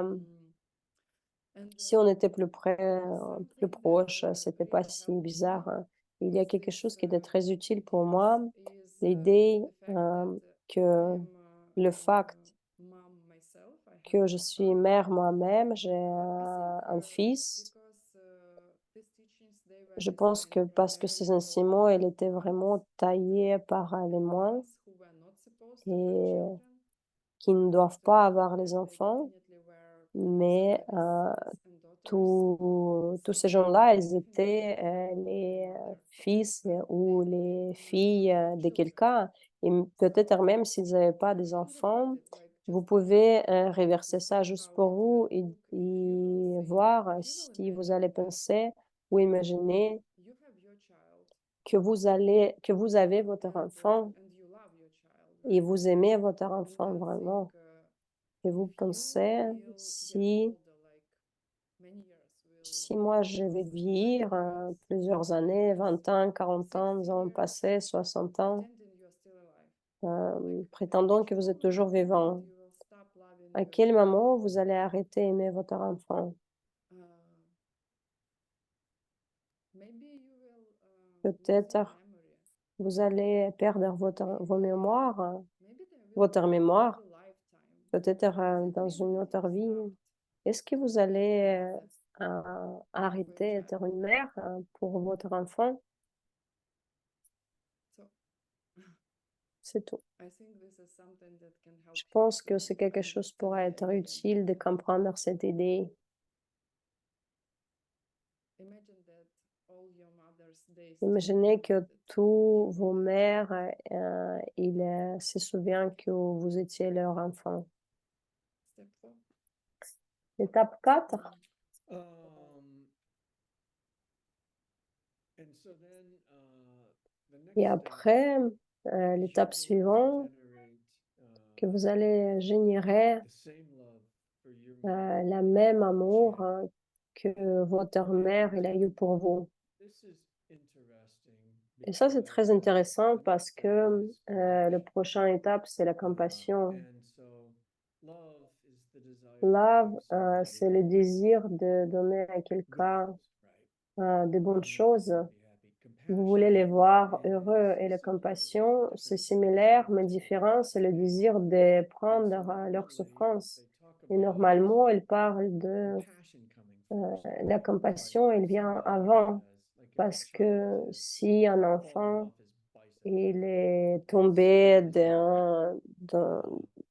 And Si on était plus près, plus something proche, that c'était pas really si helped bizarre. me Il y a with quelque this chose qui était très utile pour ideas moi, is l'idée the fact that que I'm le fait mom myself. I que have je a suis son. mère moi-même, j'ai I un think fils. because these teachings they were Je pense que designed for parce que very ces close enseignements, ils étaient ones, vraiment taillés par les moines ones who were not supposed to have et children, qui ne doivent but pas avoir les they enfants, definitely were mais somebody's sons and daughters. tous ces So gens-là, ils definitely étaient they were les mother. fils ou They les needed to filles understand their de children. quelqu'un. Et peut-être même s'ils n'avaient pas You des can enfants, revert it, like vous just pouvez understand reverser this ça way juste how pour it vous will look if you will et think, voir if you will si vous imagine allez penser ou imaginer you have your child que vous avez votre enfant and you love your child, et right? vous aimez votre And enfant then vraiment. think Et vous if you pensez, will get si older, like many years will moi je vais pass, 20 vieillir, years, plusieurs 30 années, years, 20 ans, 40 ans, 60 nous allons years, passer, 60 ans, pretending you are still alive. Like prétendant at que which vous êtes moment toujours vivant. you will stop loving À your quel child? moment vous allez arrêter d'aimer votre enfant? Uh, maybe you will lose your Peut-être memory. vous allez perdre vos mémoires, Maybe there will votre be mémoire, another lifetime. peut-être Does it dans mean une you autre will vie. stop Est-ce que vous allez for your arrêter child? d'être une mère pour votre enfant? So C'est tout. I think this is something that can help Je you pense to que c'est quelque chose understand pourrait the être idea. utile de comprendre cette idée. Imagine that all your mother's days Imaginez que that tous you vos were their mères, child. ils se souviennent que vous étiez leur enfant. Step 4. Étape 4. Um, and so then the next Et step après, is l'étape you're going to suivante, generate que vous allez générer the same love for your mother la même amour that you que votre mère elle a eu pour vous. had. This is interesting Et ça, c'est très because intéressant the parce next step que is le compassion. prochain étape, c'est la compassion. And so love is the desire to Love, give somebody c'est le désir de donner à good quelqu'un things, right? de bonnes You want to see choses. them be happy. Vous voulez les voir Compassion heureux et is la similar, compassion, different, c'est is the similaire mais desire to différent, c'est le take. désir de And prendre so leur normally souffrance. they talk Et about normalement, elle parle de compassion coming first. la Why? compassion, elle vient avant, parce Because like if a que child si un has fallen enfant off his bicycle il est and tombé skidded down,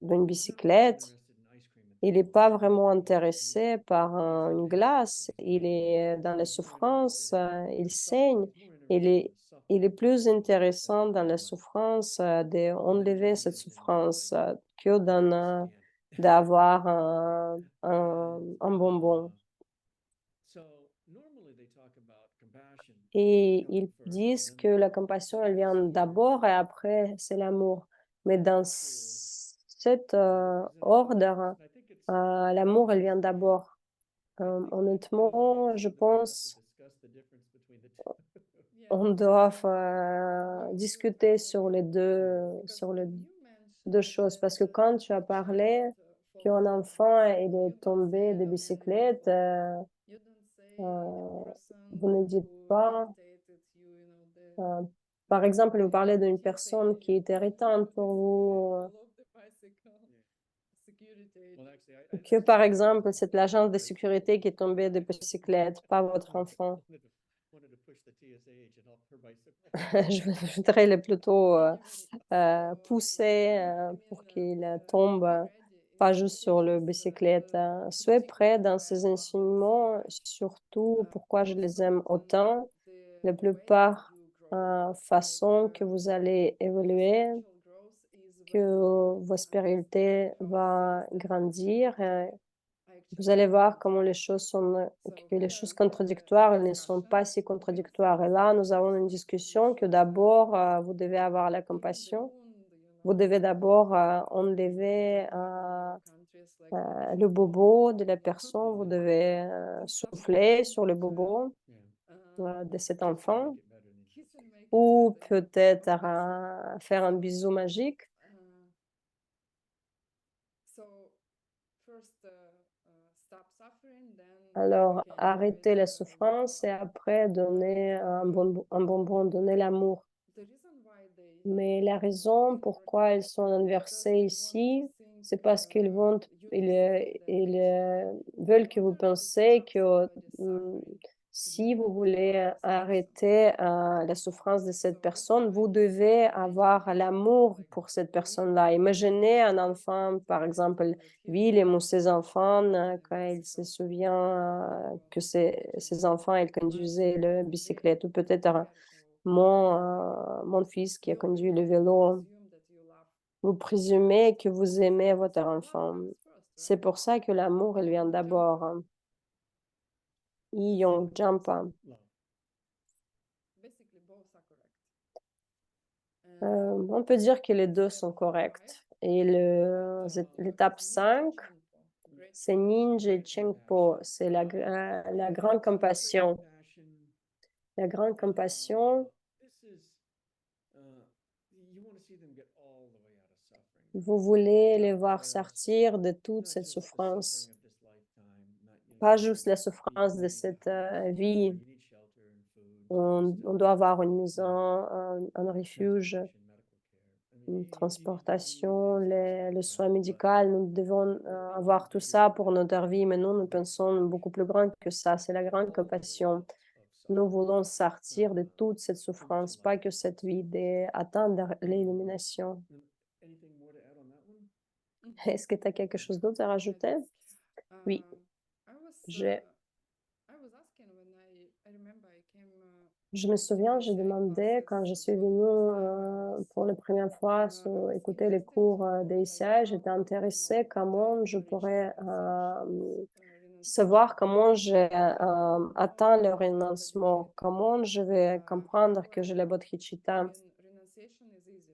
d'une he's not really bicyclette, interested in ice cream at il that n'est point. pas vraiment He's intéressé par une in pain, glace, right? il est dans la He's more souffrance, interested il in saigne, suffering. He's more il interested est, in il est suffering plus at intéressant that dans la moment souffrance than he d'enlever is cette in souffrance like que getting a Stanley. d'avoir un And bonbon. so normally they talk about compassion Et ils disent que la compassion, elle vient d'abord et après c'est l'amour. Mais dans cet ordre, l'amour, elle vient d'abord. Honnêtement, je pense on doit discuter sur les deux choses. Parce que quand tu as parlé qu'un enfant il est tombé de bicyclette, vous ne dites pas, par exemple, vous parlez d'une personne qui est irritante pour vous, que par exemple, c'est l'agent de sécurité qui est tombé de bicyclette, pas votre enfant. Je voudrais le plutôt pousser pour qu'il tombe pas juste sur le bicyclette. Soyez prêt dans ces enseignements, surtout pourquoi je les aime autant. La plupart façons que vous allez évoluer, que votre spiritualité va grandir. Vous allez voir comment les choses sont, que les choses contradictoires, elles ne sont pas si contradictoires. Et là, nous avons une discussion que d'abord, vous devez avoir la compassion. Vous devez d'abord enlever le bobo de la personne. Vous devez souffler sur le bobo de cet enfant. Ou peut-être faire un bisou magique. Alors, arrêter la souffrance et après donner un bonbon, donner l'amour. Mais la raison pourquoi ils sont inversés ici, c'est parce ils veulent que vous pensiez que si vous voulez arrêter la souffrance de cette personne, vous devez avoir l'amour pour cette personne-là. Imaginez un enfant, par exemple, Willem ou ses enfants, quand il se souvient que ses enfants, ils conduisaient le bicyclette, ou peut-être mon fils qui a conduit le vélo. Vous présumez que vous aimez votre enfant. C'est pour ça que l'amour, il vient d'abord. Young Jump. On peut dire que les deux sont corrects. Et l'étape 5, c'est Ninja Chengpo, c'est la grande compassion. La grande compassion, vous voulez les voir sortir de toute cette souffrance. Pas juste la souffrance de cette vie. On doit avoir une maison, un refuge, une transportation, le soin médical. Nous devons avoir tout ça pour notre vie, mais nous pensons beaucoup plus grand que ça. C'est la grande compassion. Nous voulons sortir de toute cette souffrance, pas que cette vie, d'atteindre l'illumination. Est-ce que tu as quelque chose d'autre à rajouter? Oui, je me souviens, j'ai demandé quand je suis venue pour la première fois écouter les cours d'ICI, j'étais intéressée comment je pourrais savoir comment j'ai atteint le renoncement, comment je vais comprendre que j'ai la bodhicitta.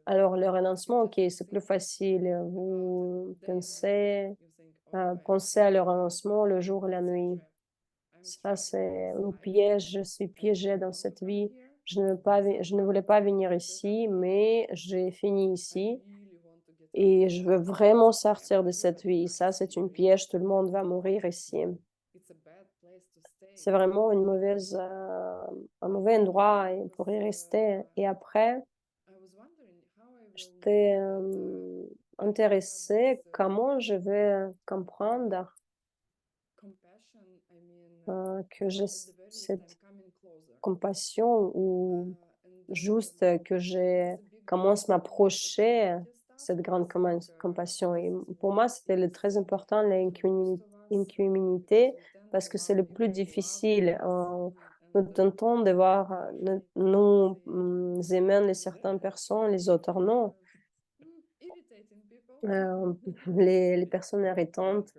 Alors, le renoncement, ok, c'est plus facile. Vous pensez à le renoncement le jour et la nuit. Ça, c'est un piège. Je suis piégée dans cette vie. Je ne voulais pas venir ici, mais j'ai fini ici et je veux vraiment sortir de cette vie. Ça, c'est une piège. Tout le monde va mourir ici. C'est vraiment un mauvais endroit pour y rester. Et après, j'étais intéressée comment je vais comprendre que j'ai cette compassion ou juste que je commence à m'approcher cette grande compassion. Et pour moi, c'était très important l'incuminité parce que c'est le plus difficile. Nous tentons de voir, nous aimons les certaines personnes, les autres non. Les personnes irritantes,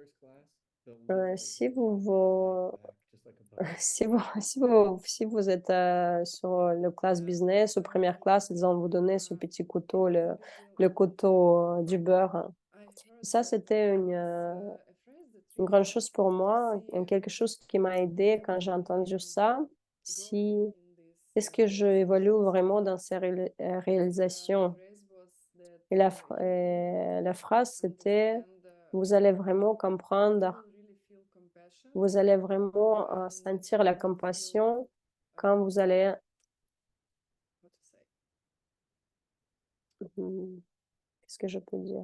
si vous Si vous êtes, sur le classe business ou première classe, ils vont vous donner ce petit couteau, le couteau, du beurre, hein. Ça, c'était une grande chose pour moi, quelque chose qui m'a aidé quand j'ai entendu ça. Si Est-ce que je évolue vraiment dans ces réalisations? Et la phrase, c'était: «Vous allez vraiment comprendre, vous allez vraiment, sentir la compassion quand vous allez» mmh, qu'est-ce que je peux dire?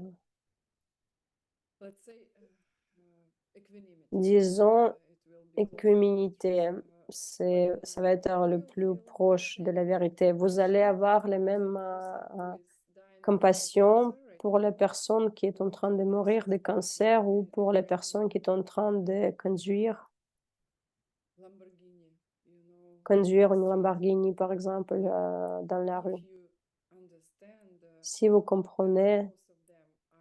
Disons équanimité, ça va être le plus proche de la vérité. Vous allez avoir les mêmes, compassion pour la personne qui est en train de mourir de cancer ou pour la personne qui est en train de conduire une Lamborghini, par exemple, dans la rue. Si vous comprenez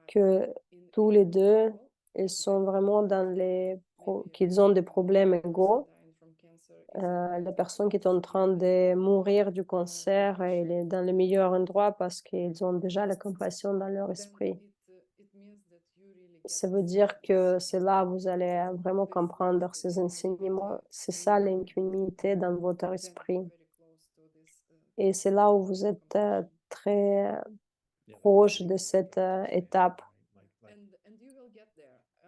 que tous les 2 ils sont vraiment dans qu'ils ont des problèmes égaux, la personne qui est en train de mourir du cancer, elle est dans le meilleur endroit parce qu'ils ont déjà la compassion dans leur esprit. Ça veut dire que c'est là où vous allez vraiment comprendre ces enseignements. C'est ça l'incunéité dans votre esprit. Et c'est là où vous êtes, très proche de cette, étape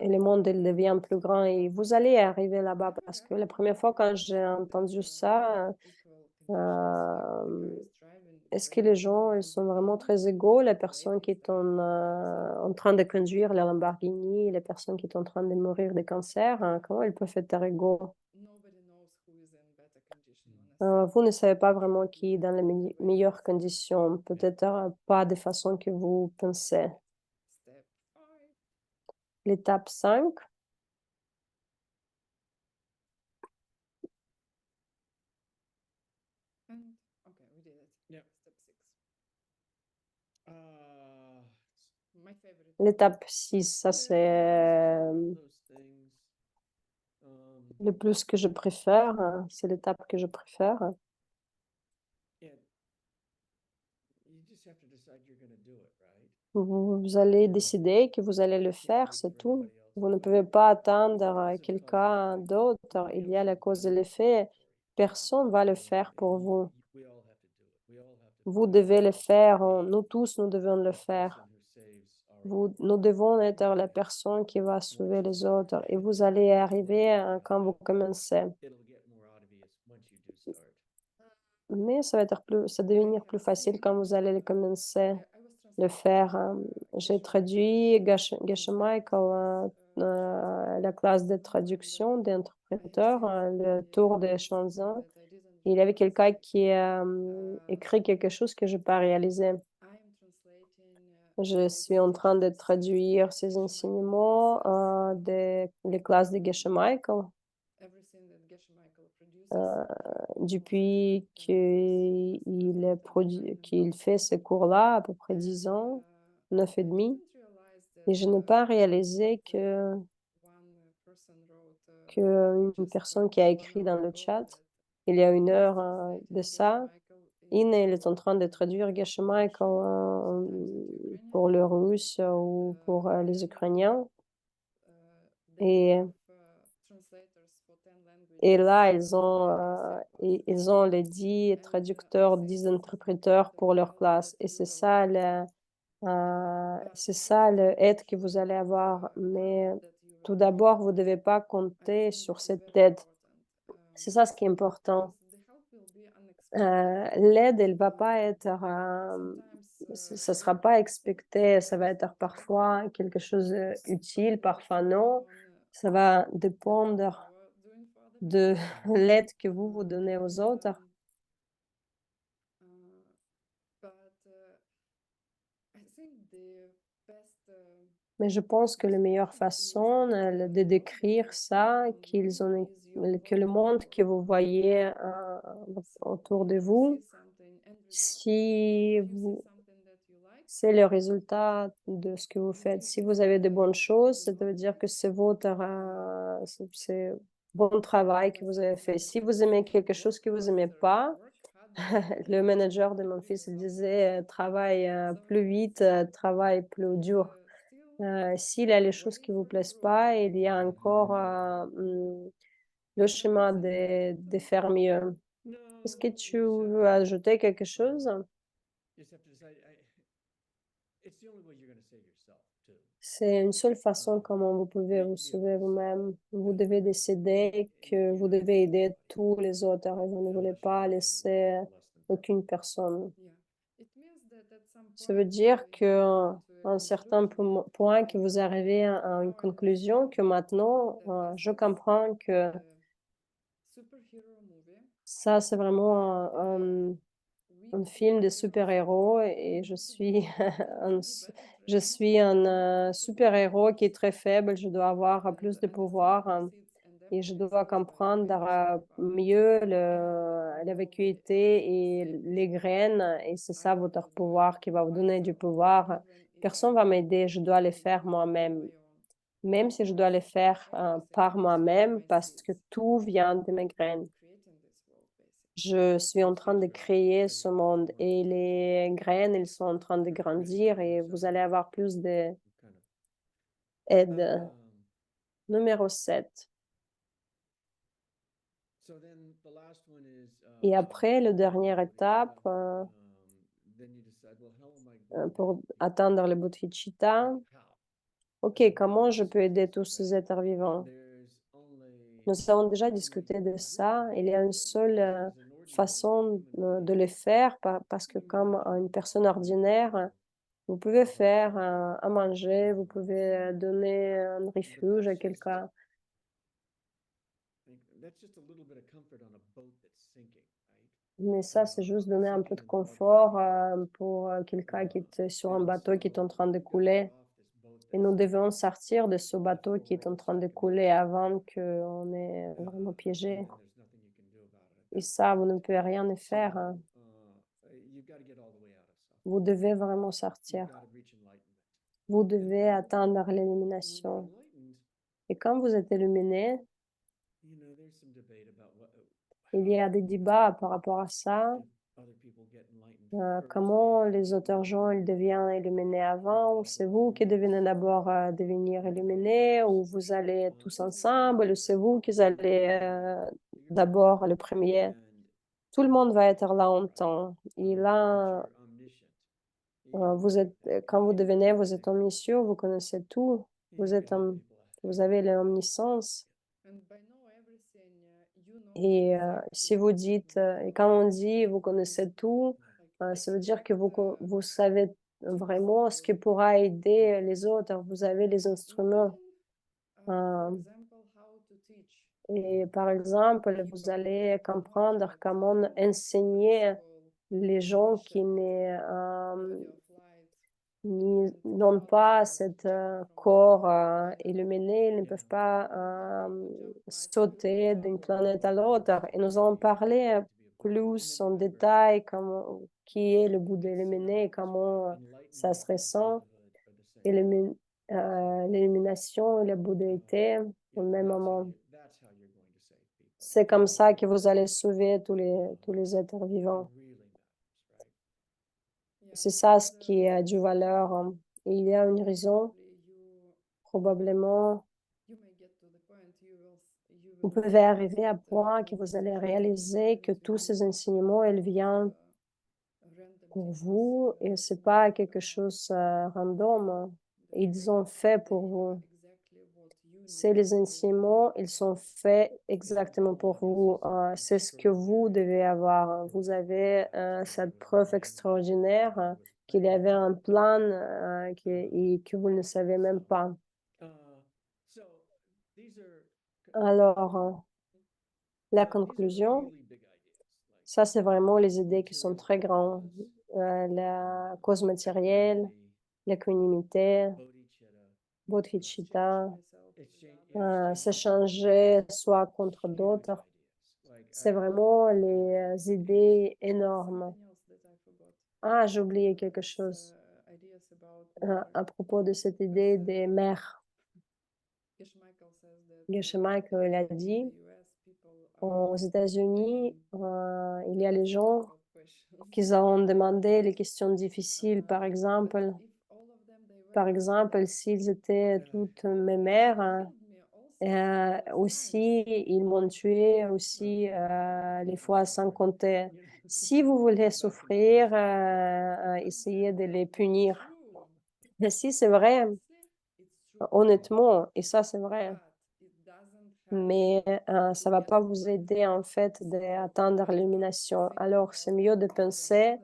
et le monde, il devient plus grand et vous allez arriver là-bas parce que la première fois quand j'ai entendu ça, est-ce que les gens, ils sont vraiment très égaux? La personne qui est en train de conduire la Lamborghini, les personnes qui sont en train de mourir de cancer, comment ils peuvent être égaux? Vous ne savez pas vraiment qui est dans les meilleures conditions, peut-être, pas de façon que vous pensez. L'étape 5. Yeah. Uh, L'étape 6, ça c'est, those things. le plus que je préfère, c'est l'étape que je préfère. Yeah. You just have to decide you're gonna do it, right? Vous allez décider que vous allez le faire, c'est tout. Vous ne pouvez pas attendre, quelqu'un d'autre. Il y a la cause et l'effet. Personne va le faire pour vous. We all have to do it. We all have to Vous be devez le faire, be nous tous, nous devons le the faire. person who saves our Nous devons être la personne qui va sauver les autres et vous allez y arriver, quand vous commencez. It'll get more obvious once you do start. Mais ça va devenir plus facile quand vous allez le commencer, le faire. J'ai traduit Geshe Michael, la classe de traduction d'interpréteur, le tour des chansons. Il y avait quelqu'un qui a écrit quelque chose que je n'ai pas réalisé. Je suis en train de traduire ces enseignements des classes de Geshe Michael. Depuis qu'il fait ce cours-là, à peu près 10 ans, 9 et demi, et je n'ai pas réalisé qu'une personne qui a écrit dans le chat, il y a 1 heure, de ça, Ine, elle est en train de traduire Geshe Michael, pour le russe ou pour, les Ukrainiens et là, ils ont les 10 traducteurs, 10 interpréteurs pour leur classe et c'est ça l'aide que vous allez avoir. Mais tout d'abord, vous devez pas compter sur cette aide. C'est ça ce qui est important. L'aide, elle va pas être, ça sera pas expecté, ça va être parfois quelque chose, utile, parfois non. Ça va dépendre de l'aide que vous donnez aux autres. Mais je pense que la meilleure façon, de décrire ça, que le monde que vous voyez, autour de vous, si vous c'est le résultat de ce que vous faites. Si vous avez de bonnes choses, ça veut dire que c'est votre, bon travail que vous avez fait. Si vous aimez quelque chose que vous n'aimez pas, le manager de mon fils, il disait: «Travaille, plus vite, travaille plus dur». S'il y a les choses qui vous plaisent pas, il y a encore, le chemin de faire mieux. No, Est-ce que you tu just have veux ajouter quelque chose? you just have to decide. It's the only way you're going to save yourself too. C'est une seule façon comment vous pouvez vous sauver vous-même. Vous devez décider que vous devez aider tous les autres et vous ne voulez pas laisser aucune personne. Yeah. It means that at some Ça veut point, dire you qu'à come to a un certain conclusion point que vous arrivez à une now I conclusion understand que maintenant, that this je is comprends que the superhero movie. ça, c'est vraiment We un all film de heroes super-héros et need je to suis be better un s je trained suis un, to super-héros qui est très faible, je dois avoir plus de understand pouvoir, basics and et je everything. dois So comprendre, maybe so mieux la will be vacuité et able to say les this. graines, et c'est I ça will votre do it pouvoir qui va vous donner du myself, pouvoir. even if Personne I va m'aider, je dois le can't faire do it on moi-même. my own. Même si je dois le faire, Everything par is from moi-même my parce que seeds. tout vient de mes graines. Creating this world, basically. Je suis en train de Seeds are créer so ce you monde can et les graines, elles sont en train de grandir et vous allez avoir plus d'aide. kind of. Numéro 7. So then the last one is Et après, la dernière étape, then you decide, well, how am I going pour to atteindre le Bodhicitta, how? OK, comment je peux aider tous ces êtres vivants? There's only Nous avons déjà discuté de ça. Il y a une seule façon de le faire parce que comme une personne ordinaire, vous pouvez faire à manger, vous pouvez donner un refuge à quelqu'un. that's just a little bit of comfort on a boat that's sinking, right? Mais ça, c'est juste donner un peu de confort pour quelqu'un qui est sur un bateau qui est en train de couler. Et nous devons sortir de ce bateau qui est en train de couler avant qu'on est vraiment piégé. Et ça, vous ne pouvez rien y faire, hein. Vous devez vraiment sortir. Vous devez atteindre l'illumination. Et quand vous êtes illuminé, il y a des débats par rapport à ça. Comment les autres gens ils deviennent illuminés avant? Ou c'est vous qui devenez d'abord devenir illuminés? Ou vous allez tous ensemble? Ou c'est vous qui allez d'abord le premier? Tout le monde va être là en temps. Et là, vous êtes, quand vous devenez, vous êtes omniscient, vous connaissez tout. Vous avez l'omniscience. And by know everything, you know Et exactly si vous dites, et quand on dit vous connaissez tout, like ça veut dire que expect vous savez vraiment ce qui pourra aider les autres. Vous avez les instruments. for Euh, example, how to teach. et par exemple, vous allez comprendre comment enseigner les gens qui Body of light. n'ont pas cet corps illuminé, ils ne peuvent pas sauter d'une planète à l'autre. Et nous allons parler plus en détail qui est le Bouddha illuminé et comment ça se ressent. L'illumination et la bouddhité au même moment. C'est comme ça que vous allez sauver tous les êtres vivants. Yeah. C'est ça ce And, qui a du valeur. Et il y a une raison, probablement, you may get to the point you vous will pouvez arriver à realize point that que all vous these allez teachings réaliser que will tous be ces enseignements, ils viennent random pour teachings, vous et like c'est pas not, quelque chose random. Ils ont fait pour vous. exactly what you C'est need les to enseignements, ils sont faits exactement pour vous. C'est ce que vous devez avoir. Vous avez cette preuve extraordinaire qu'il y avait un plan et que vous ne savez même pas. Alors, la conclusion, ça c'est vraiment les idées qui sont très grandes. La cause matérielle, l'équanimité, bodhicitta, s'échanger soit contre d'autres. C'est vraiment les idées énormes. Ah, j'ai oublié quelque chose à propos de cette idée des mers. Geshe Michael a dit, aux États-Unis, il y a les gens qui ont demandé les questions difficiles. Par exemple, s'ils étaient toutes mes mères, aussi, ils m'ont tué aussi, les fois sans compter. Si vous voulez souffrir, essayez de les punir. Et si c'est vrai, honnêtement, et ça c'est vrai, mais ça va pas vous aider en fait d'atteindre l'illumination. Alors c'est mieux de penser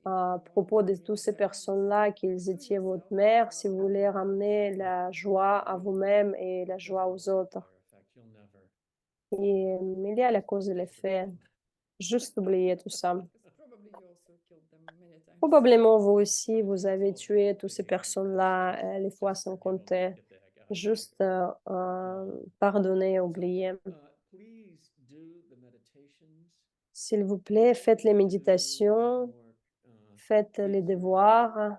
à propos de toutes ces personnes-là qu'ils étaient votre mère, si vous voulez ramener la joie à vous-même et la joie aux autres. Et il y a la cause et l'effet. Juste oubliez tout ça. Probablement vous aussi, vous avez tué toutes ces personnes-là, les fois sans compter. Juste pardonnez, oubliez. S'il vous plaît, faites les méditations, faites les devoirs.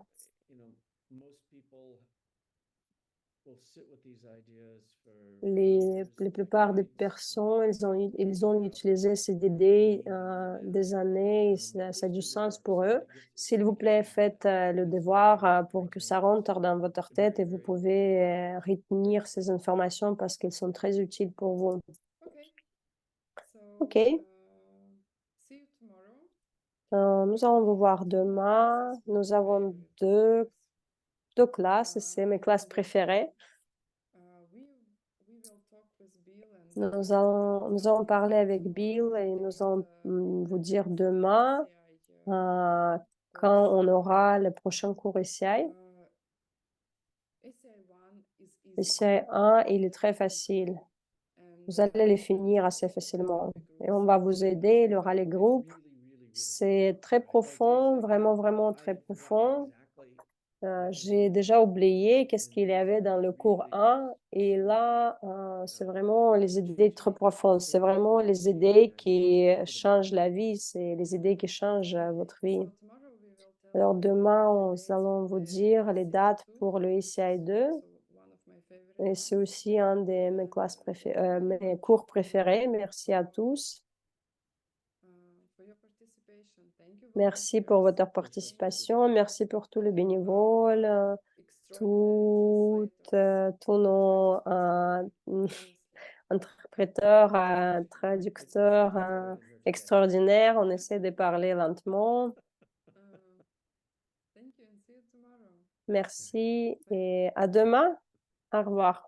La plupart des personnes, ils ont utilisé ces idées des années, et ça a du sens pour eux. S'il vous plaît, faites le devoir pour que ça rentre dans votre tête et vous pouvez retenir ces informations parce qu'elles sont très utiles pour vous. OK. Nous allons vous voir demain. Nous avons deux classes, c'est mes classes préférées. Nous allons parler avec Bill et nous allons vous dire demain quand on aura le prochain cours SCI. SCI 1, il est très facile. Vous allez les finir assez facilement. Et on va vous aider, il y aura les groupes. C'est très profond, vraiment, vraiment très profond. J'ai déjà oublié qu'est-ce qu'il y avait dans le cours 1 et là, c'est vraiment les idées trop profondes. C'est vraiment les idées qui changent la vie, c'est les idées qui changent votre vie. Alors demain, nous allons vous dire les dates pour le SCI 2 et c'est aussi un de mes mes cours préférés. Merci à tous. Merci pour votre participation. Merci pour tous les bénévoles, tous nos interpréteurs, traducteurs extraordinaires. On essaie de parler lentement. Merci et à demain. Au revoir.